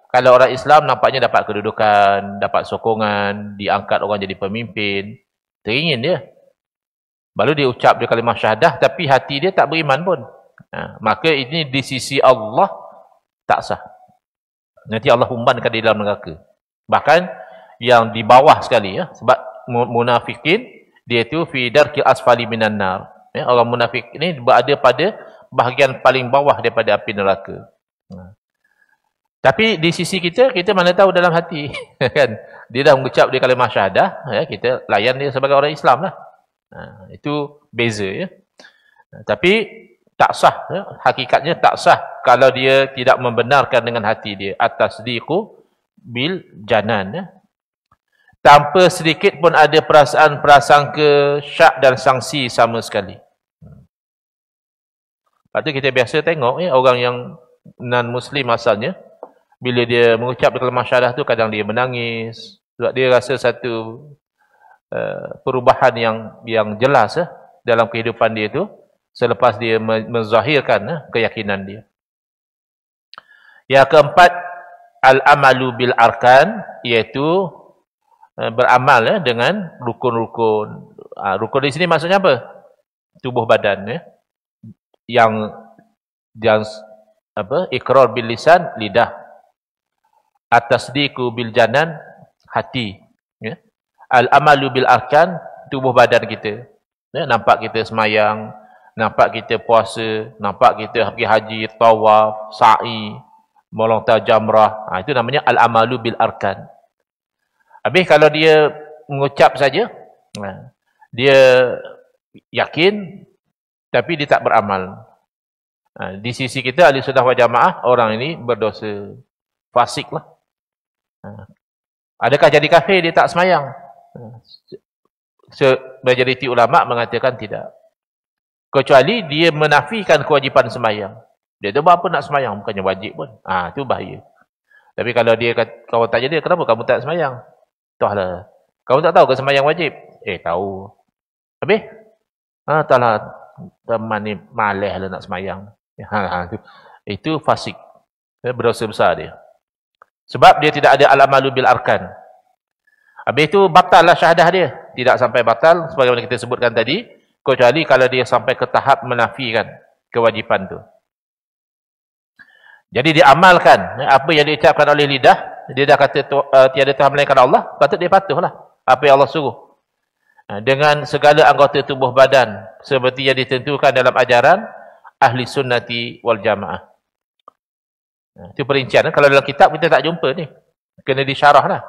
kalau orang Islam nampaknya dapat kedudukan, dapat sokongan, diangkat orang jadi pemimpin, teringin dia. Baru dia ucap 2 kalimah syahadah, tapi hati dia tak beriman pun. Maka ini di sisi Allah tak sah. Nanti Allah umbankan di dalam neraka. Bahkan yang di bawah sekali ya, sebab munafikin dia itu fi darkil asfali minan nar. Ya, orang munafik ini berada pada bahagian paling bawah daripada api neraka. Tapi di sisi kita mana tahu dalam hati. Kan? Dia dah mengucap 2 kalimah syahadah, ya, kita layan dia sebagai orang Islam lah. Itu beza ya. Tapi tak sah, ya. Hakikatnya tak sah kalau dia tidak membenarkan dengan hati dia. At-tasdiqu bil janan. Ya. Tanpa sedikit pun ada perasaan prasangka, syak dan sangsi sama sekali. Lepas tu kita biasa tengok ya, orang yang non-Muslim asalnya, bila dia mengucap kalimah syahadah tu kadang dia menangis sebab dia rasa satu perubahan yang jelas dalam kehidupan dia tu selepas dia menzahirkan keyakinan dia. Yang keempat, al-amalu bil arkan, iaitu beramal dengan rukun-rukun. Rukun di sini maksudnya apa? Tubuh badan, yang ikrar bil lisan, lidah. At-tasdiqu bil janan, hati. Al-amalu bil arkan, tubuh badan kita. Nampak kita semayang, nampak kita puasa, nampak kita pergi haji, tawaf, sa'i, melontar jamrah. Itu namanya al-amalu bil arkan. Habis kalau dia mengucap saja, dia yakin tapi dia tak beramal. Di sisi kita ahli sunnah wal jamaah, orang ini berdosa, fasik lah. Adakah jadi kafir dia tak semayang? Majoriti ulama mengatakan tidak. Kecuali dia menafikan kewajipan semayang. Dia tu apa nak semayang, bukannya wajib pun. Itu bahaya. Tapi kalau dia kau tanya dia, kenapa kamu tak semayang? Tahlah. Kamu tak tahu ke semayang wajib? Tahu. Habis? Tahlah, teman ni malas lah nak semayang. Itu fasik. Berdosa besar dia. Sebab dia tidak ada al-amalu bil arkan. Habis itu batal lah syahadah dia. Tidak sampai batal, sebagaimana kita sebutkan tadi, kecuali kalau dia sampai ke tahap menafikan kewajipan tu. Jadi dia amalkan apa yang diucapkan oleh lidah. Dia dah kata tiada Tuhan melainkan Allah, patut dia patuhlah apa yang Allah suruh. Dengan segala anggota tubuh badan seperti yang ditentukan dalam ajaran ahli sunnati wal jamaah. Itu perincian. Kalau dalam kitab kita tak jumpa ni. Kena disyarah lah.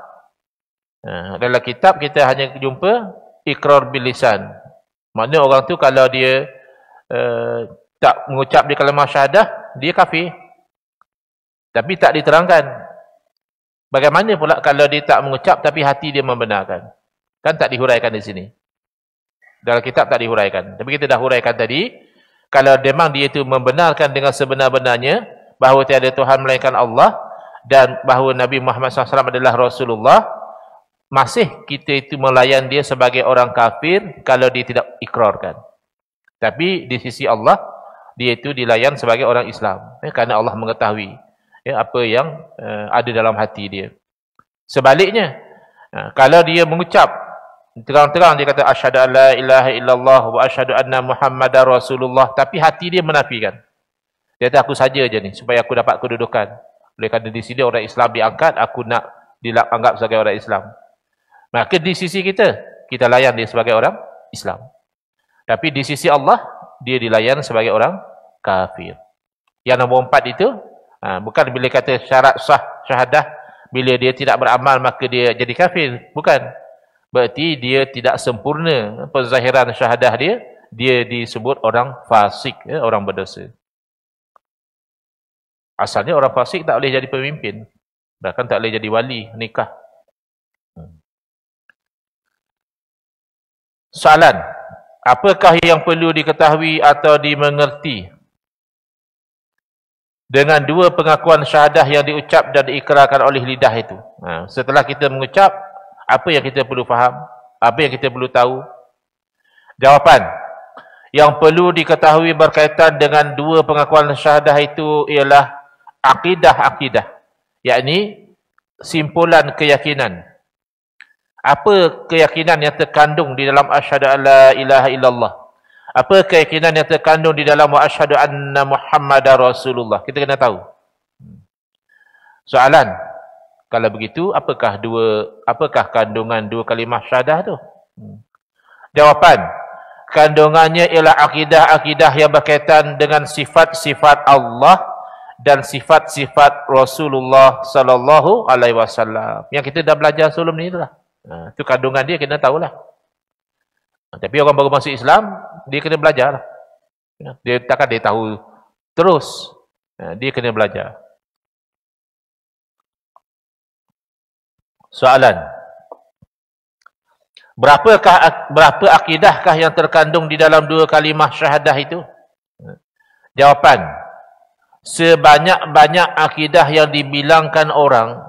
Dalam kitab kita hanya jumpa ikrar bil lisan. Maknanya orang tu kalau dia tak mengucap di kalimah syahadah, dia kafir. Tapi tak diterangkan. Bagaimana pula kalau dia tak mengucap tapi hati dia membenarkan? Kan tak dihuraikan di sini. Dalam kitab tak dihuraikan. Tapi kita dah huraikan tadi, kalau memang dia itu membenarkan dengan sebenar-benarnya bahawa tiada Tuhan melainkan Allah dan bahawa Nabi Muhammad SAW adalah Rasulullah, masih kita itu melayan dia sebagai orang kafir kalau dia tidak ikrarkan. Tapi di sisi Allah, dia itu dilayan sebagai orang Islam. Kerana Allah mengetahui apa yang ada dalam hati dia. Sebaliknya, kalau dia mengucap terang-terang dia kata asyhadu an la ilaha illallah wa asyhadu anna muhammadar rasulullah, tapi hati dia menafikan. Dia kata aku saja je ni supaya aku dapat kedudukan. Oleh kerana di sini orang Islam diangkat, aku nak dianggap sebagai orang Islam. Maka di sisi kita layan dia sebagai orang Islam. Tapi di sisi Allah, dia dilayan sebagai orang kafir. Yang nombor 4 itu, bukan bila kata syarat sah syahadah, bila dia tidak beramal maka dia jadi kafir. Bukan. Berarti dia tidak sempurna penzahiran syahadah dia disebut orang fasik, orang berdosa. Asalnya orang fasik tak boleh jadi pemimpin. Bahkan tak boleh jadi wali, nikah. Soalan, apakah yang perlu diketahui atau dimengerti dengan dua pengakuan syahadah yang diucap dan diikrarkan oleh lidah itu? Setelah kita mengucap, apa yang kita perlu faham? Apa yang kita perlu tahu? Jawapan, yang perlu diketahui berkaitan dengan dua pengakuan syahadah itu ialah akidah-akidah, yakni simpulan keyakinan. Apa keyakinan yang terkandung di dalam asyhadu an la ilaha illallah? Apa keyakinan yang terkandung di dalam wa asyhadu anna muhammadar rasulullah? Kita kena tahu. Soalan, kalau begitu apakah kandungan dua kalimah syahadah tu? Jawapan, kandungannya ialah akidah-akidah yang berkaitan dengan sifat-sifat Allah dan sifat-sifat Rasulullah sallallahu alaihi wasallam. Yang kita dah belajar sebelum ni itulah. Itu kandungan dia kena tahulah. Tapi orang baru masuk Islam, dia kena belajar lah. Dia takkan dia tahu terus. Dia kena belajar. Soalan, berapa akidahkah yang terkandung di dalam dua kalimah syahadah itu? Jawapan, sebanyak-banyak akidah yang dibilangkan orang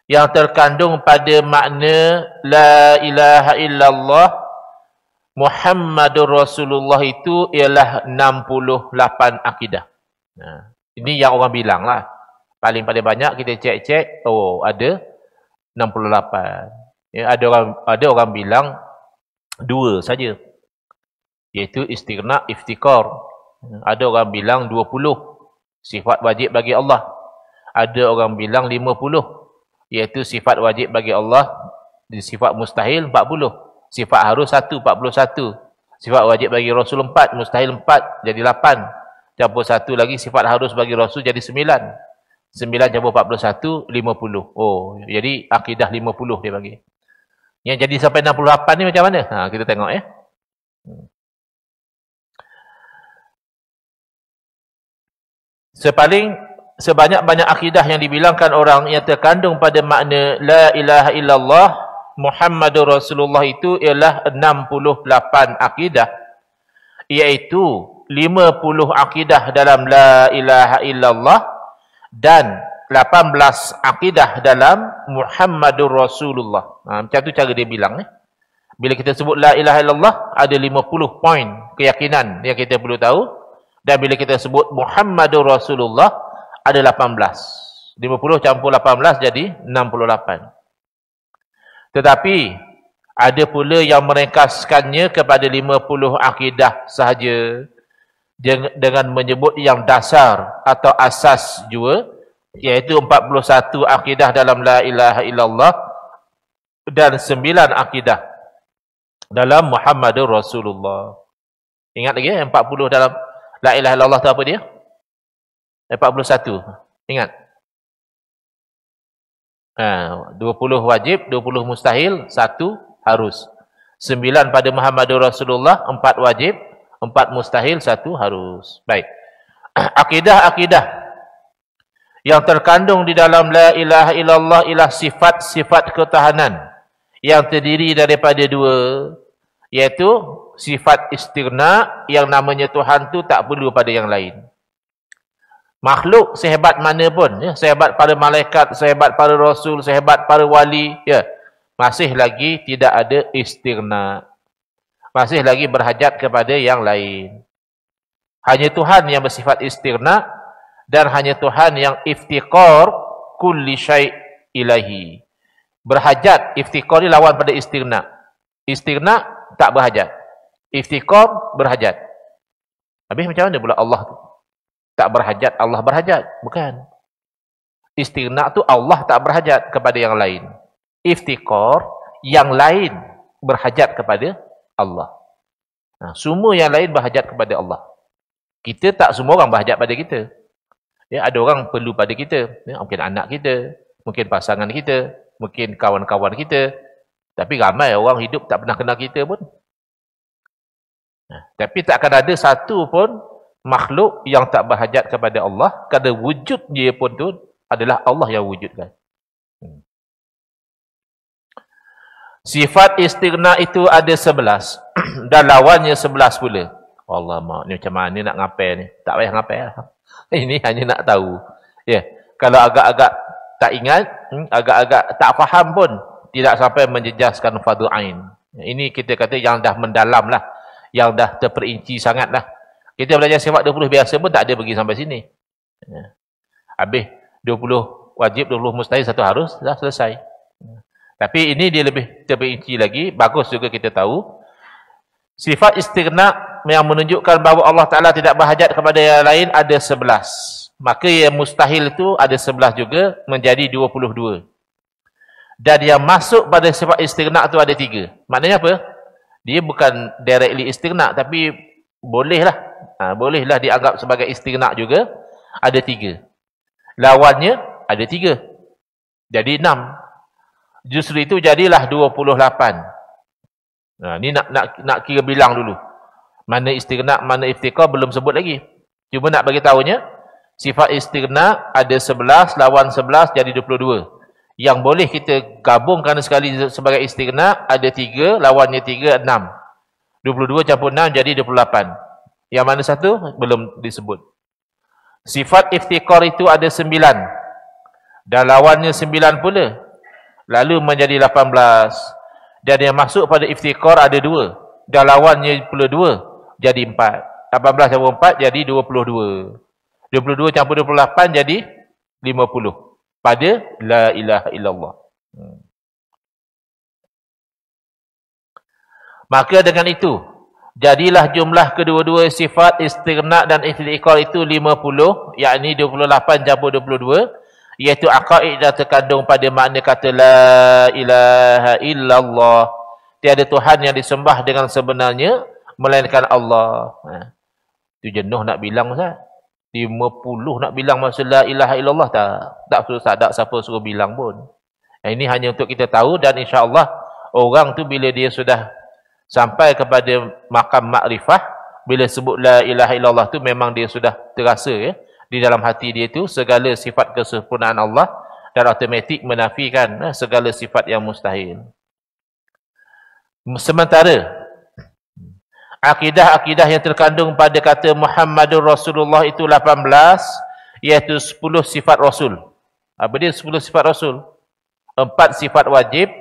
yang terkandung pada makna la ilaha illallah Muhammadur Rasulullah itu ialah 68 akidah. Ini yang orang bilang lah. Paling banyak kita cek-cek, oh ada 68. Ya, ada orang bilang 2 saja. Iaitu istighna, iftikar. Ada orang bilang 20 sifat wajib bagi Allah. Ada orang bilang 50 iaitu sifat wajib bagi Allah, sifat mustahil 40. Sifat harus 1, 41. Sifat wajib bagi Rasul 4, mustahil 4, jadi 8. Campur 1 lagi sifat harus bagi Rasul jadi 9. 9 campur 41, 50. Oh, jadi akidah 50 dia bagi. Yang jadi sampai 68 ni macam mana? Ha, kita tengok ya. Sebanyak-banyak akidah yang dibilangkan orang yang terkandung pada makna La ilaha illallah Muhammadur Rasulullah itu ialah 68 akidah. Iaitu 50 akidah dalam La ilaha illallah dan 18 akidah dalam Muhammadur Rasulullah. Macam tu cara dia bilang. Bila kita sebut La ilaha illallah, ada 50 poin keyakinan yang kita perlu tahu. Dan bila kita sebut Muhammadur Rasulullah, ada 18. 50 campur 18 jadi 68. Tetapi, ada pula yang meringkaskannya kepada 50 akidah sahaja. Dengan menyebut yang dasar atau asas juga, iaitu 41 akidah dalam La ilaha illallah dan 9 akidah dalam Muhammadur Rasulullah. Ingat lagi 40 dalam La ilaha illallah tu apa dia? 41. Ingat. 20 wajib, 20 mustahil, 1 harus. 9 pada Muhammadur Rasulullah, 4 wajib, 4 mustahil, 1 harus. Baik. Akidah-akidah yang terkandung di dalam La ilaha illallah ialah sifat-sifat ketahanan yang terdiri daripada 2, iaitu sifat istighna yang namanya Tuhan tu tak perlu pada yang lain. Makhluk sehebat mana pun, ya, sehebat para malaikat, sehebat para rasul, sehebat para wali, ya, masih lagi tidak ada istighna. Masih lagi berhajat kepada yang lain. Hanya Tuhan yang bersifat istighna dan hanya Tuhan yang iftikar kulli syai' ilahi. Berhajat, iftikar ni lawan pada istighna. Istighna tak berhajat. Iftikar berhajat. Habis macam mana pula Allah tu? Tak berhajat, Allah berhajat. Bukan. Istighna tu Allah tak berhajat kepada yang lain. Iftikar, yang lain berhajat kepada Allah. Nah, semua yang lain berhajat kepada Allah. Kita tak semua orang berhajat pada kita. Ya, ada orang perlu pada kita. Ya, mungkin anak kita, mungkin pasangan kita, mungkin kawan-kawan kita. Tapi ramai orang hidup tak pernah kenal kita pun. Tapi tak akan ada satu pun makhluk yang tak berhajat kepada Allah, kerana wujud dia pun tu adalah Allah yang wujudkan. Sifat istighna itu ada 11 dan lawannya 11 pula. Allah mak, ni macam mana nak ngapai ni? Tak payah ngapai lah. Ini hanya nak tahu. Ya, kalau agak-agak tak ingat, agak-agak tak faham pun, tidak sampai menjejaskan fardu ain. Ini kita kata yang dah mendalam lah, yang dah terperinci sangat lah. Kita belajar sifat 20 biasa pun tak ada pergi sampai sini. Habis 20 wajib, 20 mustahil, 1 harus, dah selesai. Tapi ini dia lebih terperinci lagi. Bagus juga kita tahu. Sifat istighna yang menunjukkan bahawa Allah Ta'ala tidak berhajat kepada yang lain ada 11. Maka yang mustahil itu ada 11 juga, menjadi 22. Dan yang masuk pada sifat istighna itu ada 3. Maknanya apa? Dia bukan directly istighna, tapi bolehlah. Bolehlah dianggap sebagai istighna juga. Ada 3. Lawannya ada 3. Jadi 6. Justru itu jadilah 28. Ni nak kira bilang dulu. Mana istighna, mana iftikar belum sebut lagi. Cuma nak bagi tahunya, sifat istighna ada 11, lawan 11 jadi 22. Yang boleh kita gabungkan sekali sebagai istighna ada 3, lawannya 3, 6. 22 campur 6 jadi 28. Yang mana satu? Belum disebut. Sifat iftikar itu ada 9. Dan lawannya 9 pula. Lalu menjadi 18. Dan yang masuk pada iftikar ada 2. Dan lawannya pula 2. Jadi 4. 18 campur 4 jadi 22. 22 campur 28 jadi 50 pada la ilaha illallah. Maka dengan itu, jadilah jumlah kedua-dua sifat istighna dan istiqrar itu 50, yakni 28 campur 22, iaitu aqaid yang terkandung pada makna kata la ilaha illallah. Tiada Tuhan yang disembah dengan sebenarnya melainkan Allah. Itu jenuh nak bilang Ustaz. 50 nak bilang maksud la ilaha illallah tak susah, tak siapa suruh bilang pun. Ini hanya untuk kita tahu, dan insya-Allah orang tu bila dia sudah sampai kepada makam makrifah, bila sebut la ilaha illallah tu memang dia sudah terasa di dalam hati dia tu segala sifat kesempurnaan Allah, dan automatik menafikan segala sifat yang mustahil. Sementara akidah-akidah yang terkandung pada kata Muhammadur Rasulullah itu 18, iaitu 10 sifat Rasul. Apa dia 10 sifat Rasul? 4 sifat wajib,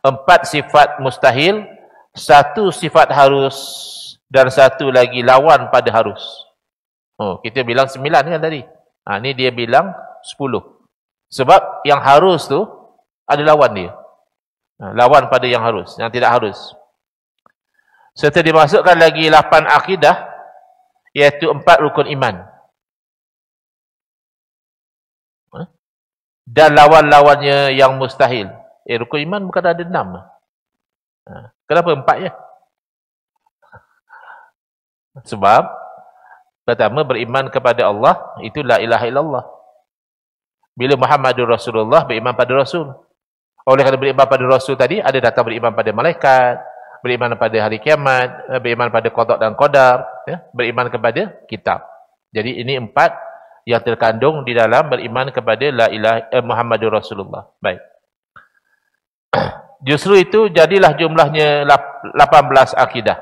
4 sifat mustahil, 1 sifat harus, dan 1 lagi lawan pada harus. Kita bilang 9 kan tadi. Ni dia bilang 10. Sebab yang harus tu ada lawan dia. Lawan pada yang harus, yang tidak harus. Serta dimasukkan lagi 8 akidah, iaitu 4 rukun iman. Dan lawan-lawannya yang mustahil. Rukun iman bukan ada 6. Kenapa 4 je? Sebab pertama, beriman kepada Allah, itu la ilaha illallah. Bila Muhammadur Rasulullah, beriman pada Rasul. Oleh kerana beriman pada Rasul tadi, ada datang beriman pada malaikat, beriman pada hari kiamat, beriman pada qada dan qadar, beriman kepada kitab. Jadi ini 4 yang terkandung di dalam beriman kepada la ilaha Muhammadur Rasulullah. Baik. Justru itu jadilah jumlahnya 18 akidah.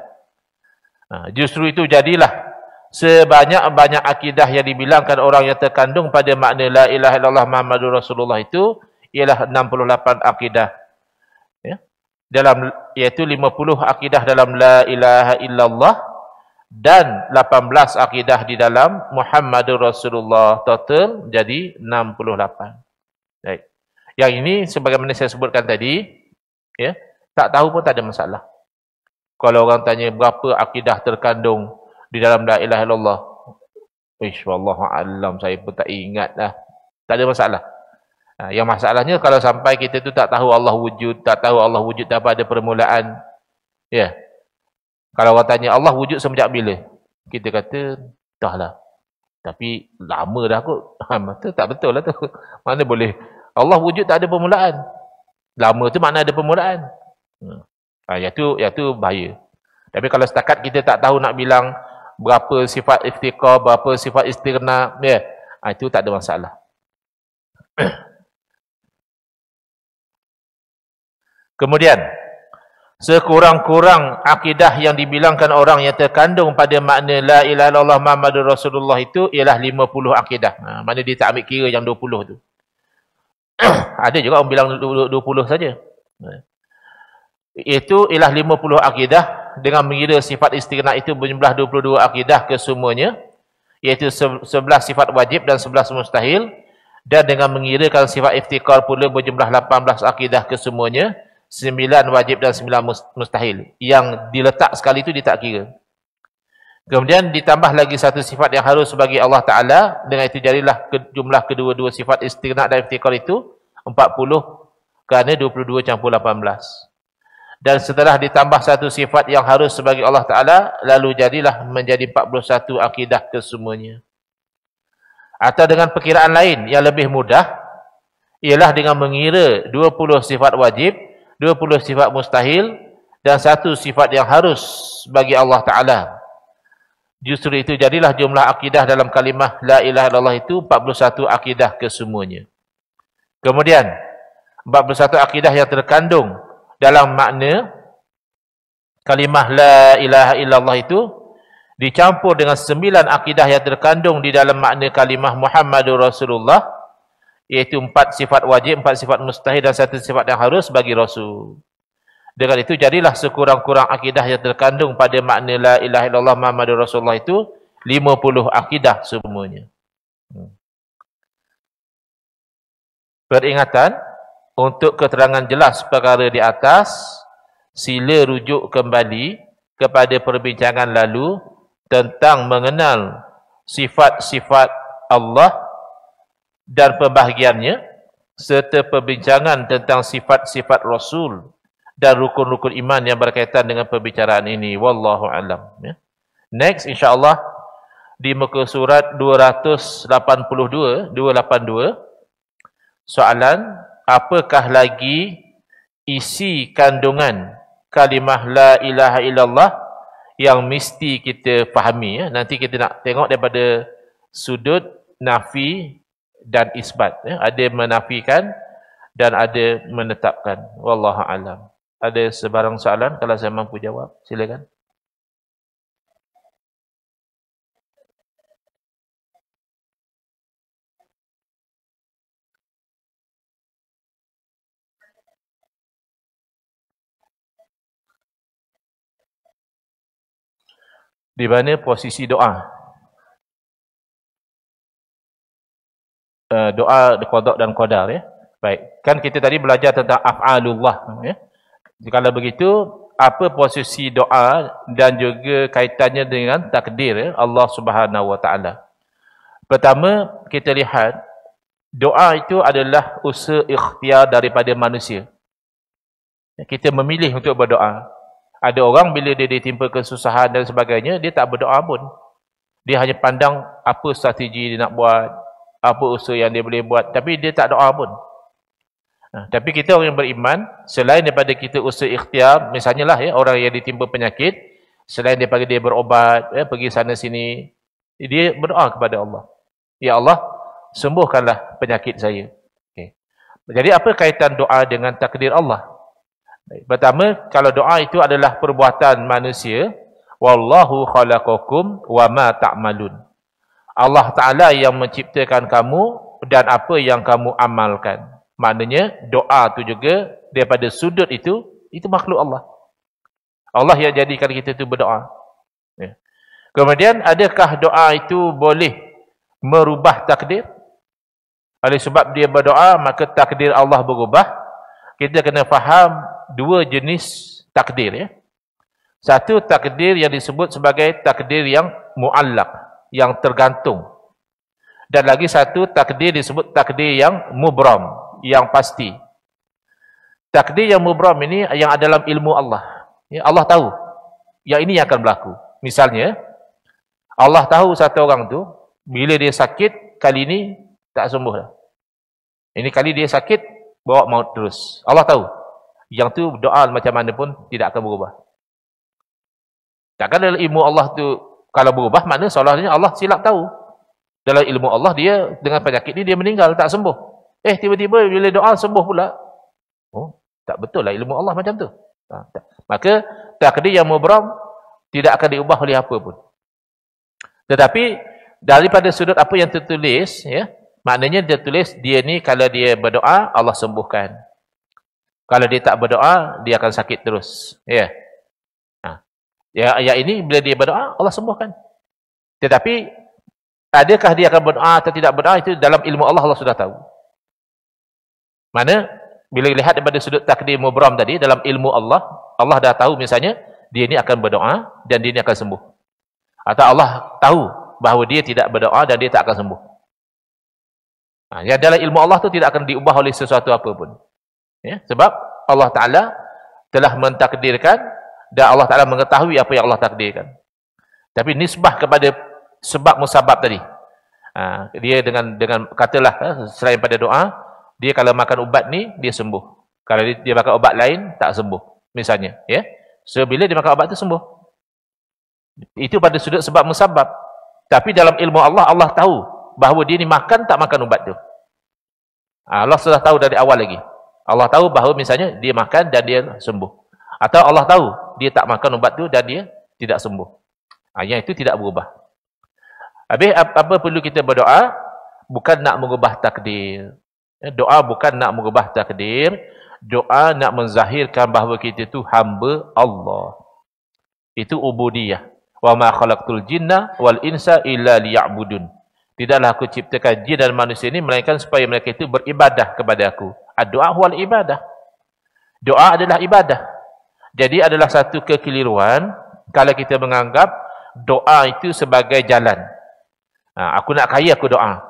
Justru itu jadilah sebanyak-banyak akidah yang dibilangkan orang yang terkandung pada makna la ilaha illallah Muhammadur Rasulullah itu ialah 68 akidah. Dalam iaitu 50 akidah dalam la ilaha illallah dan 18 akidah di dalam Muhammadur Rasulullah, total jadi 68. Baik. Yang ini sebagaimana saya sebutkan tadi, tak tahu pun tak ada masalah. Kalau orang tanya berapa akidah terkandung di dalam la ilaha illallah, wallahu a'lam, saya pun tak ingat dah. Tak ada masalah. Yang masalahnya kalau sampai kita tu tak tahu Allah wujud, tak tahu Allah wujud tanpa ada permulaan. Kalau orang tanya Allah wujud semenjak bila? Kita kata, entahlah. Tapi lama dah kot. Betul tak betul lah tu. Mana boleh. Allah wujud tak ada permulaan. Lama tu makna ada permulaan. Yang tu bahaya. Tapi kalau setakat kita tak tahu nak bilang berapa sifat iftiqar, berapa sifat istighna, itu tak ada masalah. Kemudian, sekurang-kurang akidah yang dibilangkan orang yang terkandung pada makna la ilaha illallah Muhammadur Rasulullah itu ialah 50 akidah. Mana dia tak ambil kira yang 20 tu. Ada juga orang bilang 20 saja. Itu ialah 50 akidah dengan mengira sifat istighna itu berjumlah 22 akidah kesemuanya, iaitu 11 sifat wajib dan 11 mustahil, dan dengan mengirakan sifat iftiqar pula berjumlah 18 akidah kesemuanya, 9 wajib dan 9 mustahil. Yang diletak sekali itu dia tak kira. Kemudian ditambah lagi satu sifat yang harus bagi Allah Ta'ala. Dengan itu jadilah jumlah kedua-dua sifat istighna dan iftiqar itu 40, kerana 22 campur 18. Dan setelah ditambah satu sifat yang harus bagi Allah Ta'ala, lalu jadilah menjadi 41 akidah kesemuanya. Atau dengan perkiraan lain yang lebih mudah, ialah dengan mengira 20 sifat wajib, 20 sifat mustahil, dan satu sifat yang harus bagi Allah Ta'ala. Justru itu jadilah jumlah akidah dalam kalimah la ilaha illallah itu 41 akidah kesemuanya. Kemudian 41 akidah yang terkandung dalam makna kalimah la ilaha illallah itu dicampur dengan 9 akidah yang terkandung di dalam makna kalimah Muhammadur Rasulullah, iaitu 4 sifat wajib, 4 sifat mustahil, dan 1 sifat yang harus bagi Rasul. Dengan itu jadilah sekurang-kurang akidah yang terkandung pada makna la ilaha illallah Muhammadur Rasulullah itu 50 akidah semuanya. Peringatan, untuk keterangan jelas perkara di atas, sila rujuk kembali kepada perbincangan lalu tentang mengenal sifat-sifat Allah dan pembahagiannya, serta perbincangan tentang sifat-sifat Rasul dan rukun-rukun iman yang berkaitan dengan perbicaraan ini. Wallahu a'lam. Ya. Next, insyaAllah, di muka surat 282, soalan, apakah lagi isi kandungan kalimah la ilaha illallah yang mesti kita fahami? Ya. Nanti kita nak tengok daripada sudut nafi dan isbat. Ya. Ada menafikan dan ada menetapkan. Wallahu a'lam. Ada sebarang soalan? Kalau saya mampu jawab, silakan. Di mana posisi doa? Doa qada dan qadar, ya. Baik. Kan kita tadi belajar tentang af'alullah, ya. Kalau begitu, apa posisi doa dan juga kaitannya dengan takdir, ya, Allah Subhanahu wa taala? Pertama, kita lihat doa itu adalah usaha ikhtiar daripada manusia. Kita memilih untuk berdoa. Ada orang bila dia ditimpa kesusahan dan sebagainya, dia tak berdoa pun. Dia hanya pandang apa strategi dia nak buat, apa usaha yang dia boleh buat, tapi dia tak doa pun. Tapi kita orang yang beriman, selain daripada kita usaha ikhtiar, misalnya lah, ya, orang yang ditimpa penyakit, selain daripada dia berobat, ya, pergi sana sini, dia berdoa kepada Allah. Ya Allah, sembuhkanlah penyakit saya. Okay. Jadi apa kaitan doa dengan takdir Allah? Pertama, kalau doa itu adalah perbuatan manusia, wallahu khalaqakum wa ma ta'malun. Allah Ta'ala yang menciptakan kamu dan apa yang kamu amalkan. Maknanya doa tu juga daripada sudut itu makhluk Allah. Allah yang jadikan kita tu berdoa. Ya. Kemudian, adakah doa itu boleh merubah takdir? Oleh sebab dia berdoa, maka takdir Allah berubah. Kita kena faham dua jenis takdir. Ya. Satu, takdir yang disebut sebagai takdir yang mu'allaq, yang tergantung. Dan lagi satu, takdir disebut takdir yang mubram, yang pasti. Takdir yang mubram ini yang ada dalam ilmu Allah. Ya, Allah tahu yang ini yang akan berlaku. Misalnya, Allah tahu satu orang tu bila dia sakit, kali ini tak sembuh dah. Ini kali dia sakit, bawa maut terus. Allah tahu. Yang tu doa macam mana pun tidak akan berubah. Takkan dalam ilmu Allah tu kalau berubah, maknanya seolah-olahnya Allah silap tahu. Dalam ilmu Allah, dia dengan penyakit ni dia meninggal, tak sembuh. Tiba-tiba bila doa sembuh pula. Oh, tak betul lah ilmu Allah macam tu. Maka takdir yang mubram tidak akan diubah oleh apa pun. Tetapi daripada sudut apa yang tertulis, ya, maknanya dia tulis dia ni kalau dia berdoa Allah sembuhkan. Kalau dia tak berdoa dia akan sakit terus. Ya. Ya ini bila dia berdoa Allah sembuhkan. Tetapi adakah dia akan berdoa atau tidak berdoa itu dalam ilmu Allah, Allah sudah tahu. Mana bila lihat daripada sudut takdir mubram tadi dalam ilmu Allah, Allah dah tahu misalnya dia ni akan berdoa dan dia ni akan sembuh. Atau Allah tahu bahawa dia tidak berdoa dan dia tak akan sembuh. Yang dalam ilmu Allah tu tidak akan diubah oleh sesuatu apa pun. Ya, sebab Allah Ta'ala telah mentakdirkan dan Allah Ta'ala mengetahui apa yang Allah takdirkan. Tapi nisbah kepada sebab musabab tadi. Dia dengan katalah selain pada doa, dia kalau makan ubat ni dia sembuh. Kalau dia makan ubat lain tak sembuh. Misalnya, ya. So bila dia makan ubat tu sembuh. Itu pada sudut sebab musabab. Tapi dalam ilmu Allah, Allah tahu bahawa dia ni makan tak makan ubat tu. Allah sudah tahu dari awal lagi. Allah tahu bahawa misalnya dia makan dan dia sembuh. Atau Allah tahu dia tak makan ubat tu dan dia tidak sembuh. Yang itu tidak berubah. Habis apa perlu kita berdoa? Bukan nak mengubah takdir. Doa bukan nak mengubah takdir. Doa nak menzahirkan bahawa kita itu hamba Allah. Itu ubudiyah. Wa ma khalaqtul jinna wal insa illa liya'budun. Tidaklah aku ciptakan jin dan manusia ini melainkan supaya mereka itu beribadah kepada aku. Doa huwal ibadah. Doa adalah ibadah. Jadi adalah satu kekeliruan kalau kita menganggap doa itu sebagai jalan. Aku nak kaya, aku doa.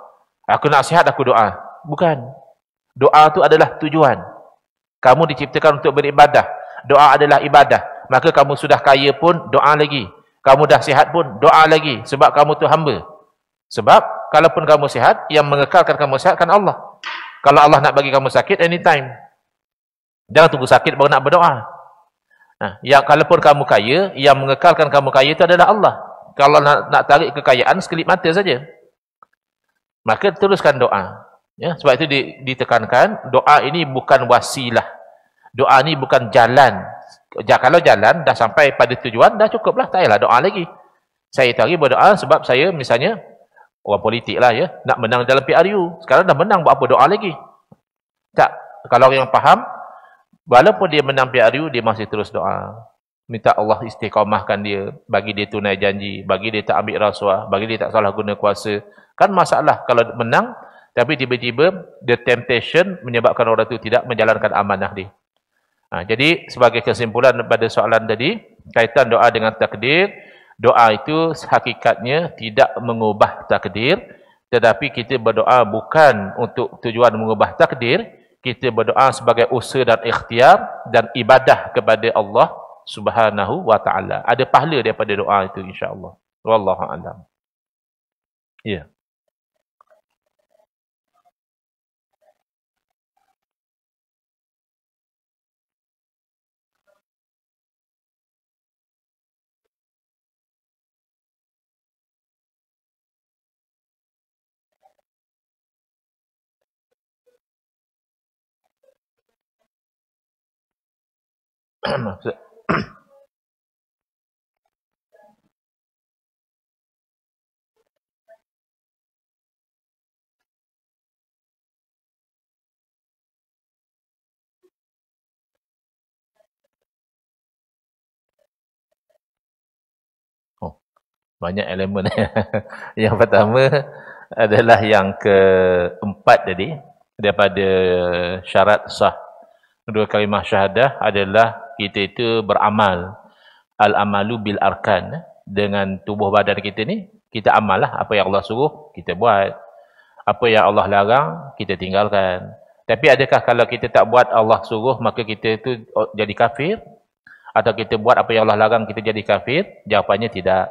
Aku nak sihat, aku doa. Bukan. Doa itu adalah tujuan. Kamu diciptakan untuk beribadah. Doa adalah ibadah. Maka kamu sudah kaya pun doa lagi. Kamu dah sihat pun doa lagi. Sebab kamu tu hamba. Sebab kalaupun kamu sihat, yang mengekalkan kamu sihat kan Allah. Kalau Allah nak bagi kamu sakit, anytime. Jangan tunggu sakit baru nak berdoa. Yang kalaupun kamu kaya, yang mengekalkan kamu kaya itu adalah Allah. Kalau nak tarik kekayaan, sekelip mata saja. Maka teruskan doa. Ya, sebab itu ditekankan, doa ini bukan wasilah. Doa ini bukan jalan. Kalau jalan, dah sampai pada tujuan, dah cukuplah. Tak payahlah doa lagi. Saya tadi berdoa sebab saya misalnya, orang politik lah ya, nak menang dalam PRU. Sekarang dah menang, buat apa doa lagi? Tak. Kalau orang yang faham, walaupun dia menang PRU, dia masih terus doa. Minta Allah istiqamahkan dia, bagi dia tunai janji, bagi dia tak ambil rasuah, bagi dia tak salah guna kuasa. Kan masalah kalau menang, tapi tiba-tiba the temptation menyebabkan orang itu tidak menjalankan amanah dia. Jadi sebagai kesimpulan pada soalan tadi, kaitan doa dengan takdir, doa itu hakikatnya tidak mengubah takdir, tetapi kita berdoa bukan untuk tujuan mengubah takdir, kita berdoa sebagai usaha dan ikhtiar dan ibadah kepada Allah Subhanahu wa ta'ala. Ada pahala daripada doa itu insya-Allah. Wallahu a'lam. Ya. Banyak elemen. Yang pertama adalah yang keempat tadi, daripada syarat sah dua kalimah syahadah adalah kita itu beramal. Al-amalu bil arkan. Dengan tubuh badan kita ni, kita amal lah. Apa yang Allah suruh, kita buat. Apa yang Allah larang, kita tinggalkan. Tapi adakah kalau kita tak buat Allah suruh, maka kita itu jadi kafir? Atau kita buat apa yang Allah larang, kita jadi kafir? Jawapannya tidak.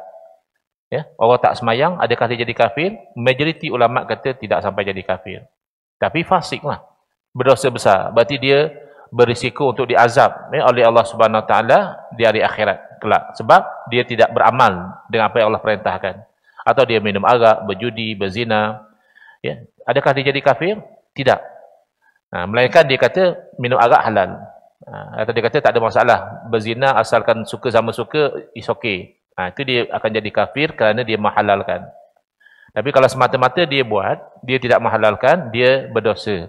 Ya, orang tak semayang, adakah dia jadi kafir? Majoriti ulama kata tidak sampai jadi kafir. Tapi fasik lah. Berdosa besar. Berarti dia berisiko untuk diazab oleh Allah Subhanahu Wa Taala di hari akhirat kelak. Sebab dia tidak beramal dengan apa yang Allah perintahkan. Atau dia minum arak, berjudi, berzina. Ya. Adakah dia jadi kafir? Tidak. Melainkan dia kata minum arak halal. Atau dia kata tak ada masalah. Berzina asalkan suka sama suka, is okay. Itu dia akan jadi kafir kerana dia menghalalkan. Tapi kalau semata-mata dia buat, dia tidak menghalalkan, dia berdosa.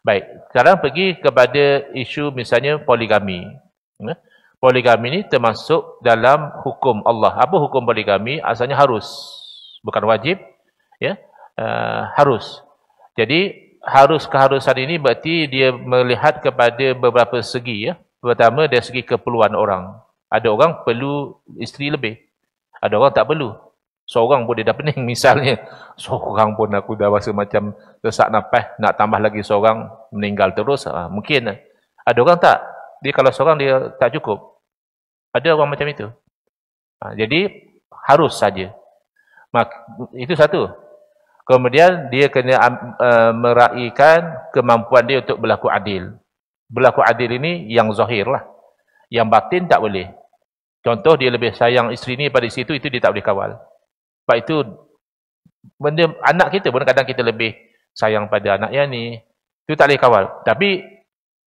Baik, sekarang pergi kepada isu misalnya poligami. Poligami ini termasuk dalam hukum Allah. Apa hukum poligami? Asalnya harus. Bukan wajib. Ya, harus. Jadi, keharusan ini berarti dia melihat kepada beberapa segi. Ya. Pertama, dari segi keperluan orang. Ada orang perlu isteri lebih. Ada orang tak perlu. Seorang pun dia dah pening misalnya. Seorang pun aku dah rasa macam sesak nafas. Nak tambah lagi seorang meninggal terus. Mungkin. Ada orang tak. Dia kalau seorang dia tak cukup. Ada orang macam itu. Jadi harus saja. Itu satu. Kemudian dia kena meraihkan kemampuan dia untuk berlaku adil. Berlaku adil ini yang zahir lah. Yang batin tak boleh. Contoh dia lebih sayang isteri ni pada situ, itu dia tak boleh kawal. Sebab itu benda anak kita pun kadang kita lebih sayang pada anak yang ni. Itu tak boleh kawal. Tapi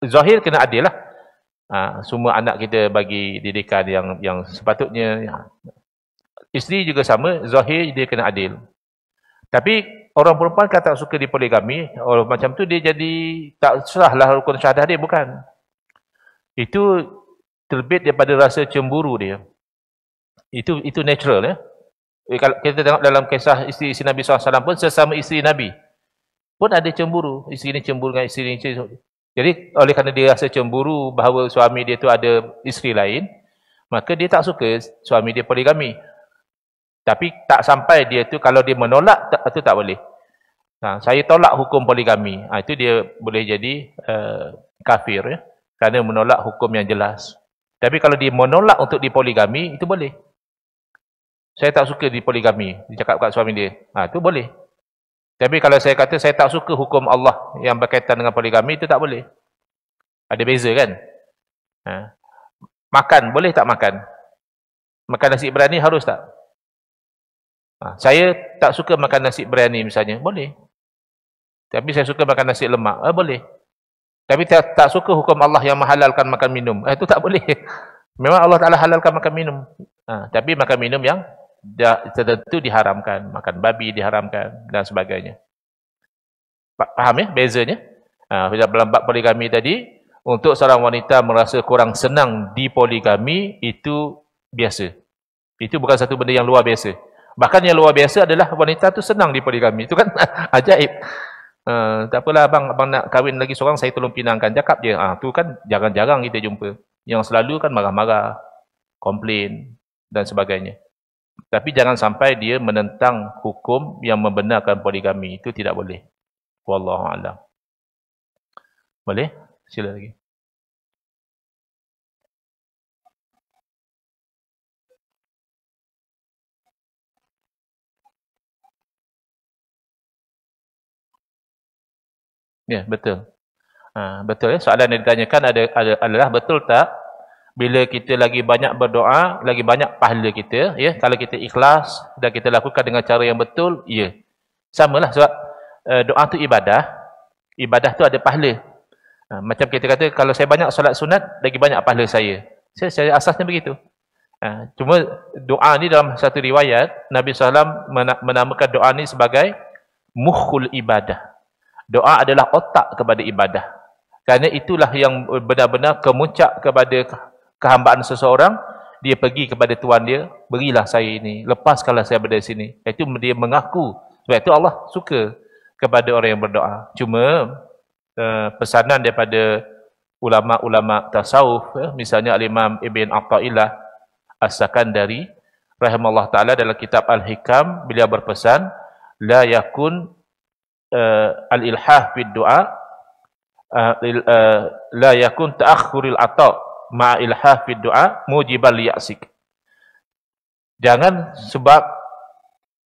zahir kena adil lah. Semua anak kita bagi didikan yang sepatutnya. Isteri juga sama, zahir dia kena adil. Tapi orang perempuan kan tak suka dipoligami, orang macam tu dia jadi tak sahlah rukun syahadah dia, bukan. Itu terbit daripada rasa cemburu dia. Itu natural ya. Kalau kita tengok dalam kisah isteri-isteri Nabi SAW pun, sesama isteri Nabi pun ada cemburu. Isteri ni cemburu dengan isteri ni. Jadi oleh kerana dia rasa cemburu bahawa suami dia tu ada isteri lain, maka dia tak suka suami dia poligami. Tapi tak sampai dia tu, kalau dia menolak, itu tak boleh. Saya tolak hukum poligami. Itu dia boleh jadi kafir, ya, kerana menolak hukum yang jelas. Tapi kalau dia menolak untuk dipoligami, itu boleh. Saya tak suka dipoligami, dia cakap kat suami dia. Itu boleh. Tapi kalau saya kata saya tak suka hukum Allah yang berkaitan dengan poligami, itu tak boleh. Ada beza kan? Makan, boleh tak makan? Makan nasi biryani harus tak? Saya tak suka makan nasi biryani misalnya, boleh. Tapi saya suka makan nasi lemak, boleh. Tapi tak suka hukum Allah yang menghalalkan makan minum, itu tak boleh. Memang Allah Ta'ala halalkan makan minum. Tapi makan minum yang tertentu diharamkan. Makan babi diharamkan dan sebagainya. Faham ya bezanya? Dalam bab poligami tadi, untuk seorang wanita merasa kurang senang di poligami, itu biasa. Itu bukan satu benda yang luar biasa. Bahkan yang luar biasa adalah wanita tu senang di poligami. Itu kan ajaib. Tak apalah abang nak kahwin lagi seorang, saya tolong pinangkan. Cakap je. Tu kan jarang-jarang kita jumpa. Yang selalu kan marah-marah, komplain dan sebagainya. Tapi jangan sampai dia menentang hukum yang membenarkan poligami. Itu tidak boleh. Wallahu a'lam. Boleh? Sila lagi. Ya, betul. Betul ya. Soalan yang ditanyakan adalah betul tak bila kita lagi banyak berdoa, lagi banyak pahala kita, ya, kalau kita ikhlas dan kita lakukan dengan cara yang betul, ya. Samalah sebab doa tu ibadah. Ibadah tu ada pahala. Macam kita kata, kalau saya banyak solat sunat, lagi banyak pahala saya. Saya asasnya begitu. Cuma doa ni dalam satu riwayat, Nabi SAW menamakan doa ni sebagai mukhul ibadah. Doa adalah otak kepada ibadah. Kerana itulah yang benar-benar kemuncak kepada kehambaan seseorang. Dia pergi kepada Tuhan dia, berilah saya ini, lepaskanlah saya dari sini. Itu dia mengaku. Sebab itu Allah suka kepada orang yang berdoa. Cuma pesanan daripada ulama-ulama tasawuf, misalnya Al-Imam Ibn Atha'illah As-Sakandari rahimahullah ta'ala dalam kitab Al-Hikam, beliau berpesan, la yakun al-ilhah fid du'a, la yakun ta'akhuril ata' ma'a ilhah fid du'a mujibal liya'sik. Jangan sebab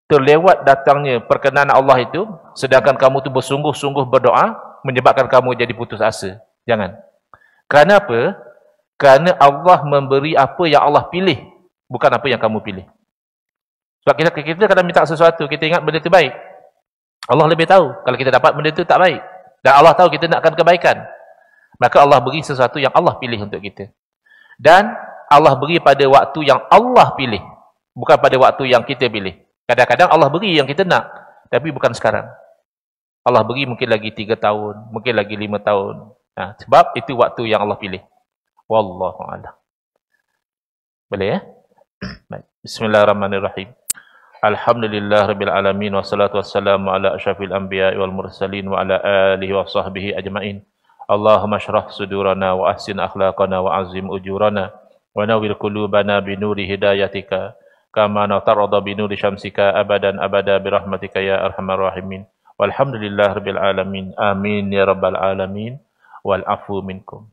terlewat datangnya perkenan Allah itu, sedangkan kamu tu bersungguh-sungguh berdoa, menyebabkan kamu jadi putus asa. Jangan. Kerana apa? Kerana Allah memberi apa yang Allah pilih, bukan apa yang kamu pilih. Sebab kita kadang minta sesuatu, kita ingat benda itu baik. Allah lebih tahu kalau kita dapat benda itu tak baik. Dan Allah tahu kita nakkan kebaikan. Maka Allah beri sesuatu yang Allah pilih untuk kita. Dan Allah beri pada waktu yang Allah pilih, bukan pada waktu yang kita pilih. Kadang-kadang Allah beri yang kita nak, tapi bukan sekarang. Allah beri mungkin lagi 3 tahun, mungkin lagi 5 tahun. Sebab itu waktu yang Allah pilih. Wallahu a'lam. Boleh ya? Baik. Bismillahirrahmanirrahim. Alhamdulillah rabbil alamin, wassalatu wassalamu ala asyrafil anbiya'i wal mursalin wa ala alihi wa sahbihi ajma'in. Allahumma syrah sudurana wa ahsin akhlaqana wa azim ujurana wa nawwir qulubana bi nuri hidayatika kama natarada bi nuri syamsika abadan abada bi rahmatika ya arhamar rahimin. Walhamdulillah rabbil alamin. Amin ya rabbal alamin. Wal afu minkum.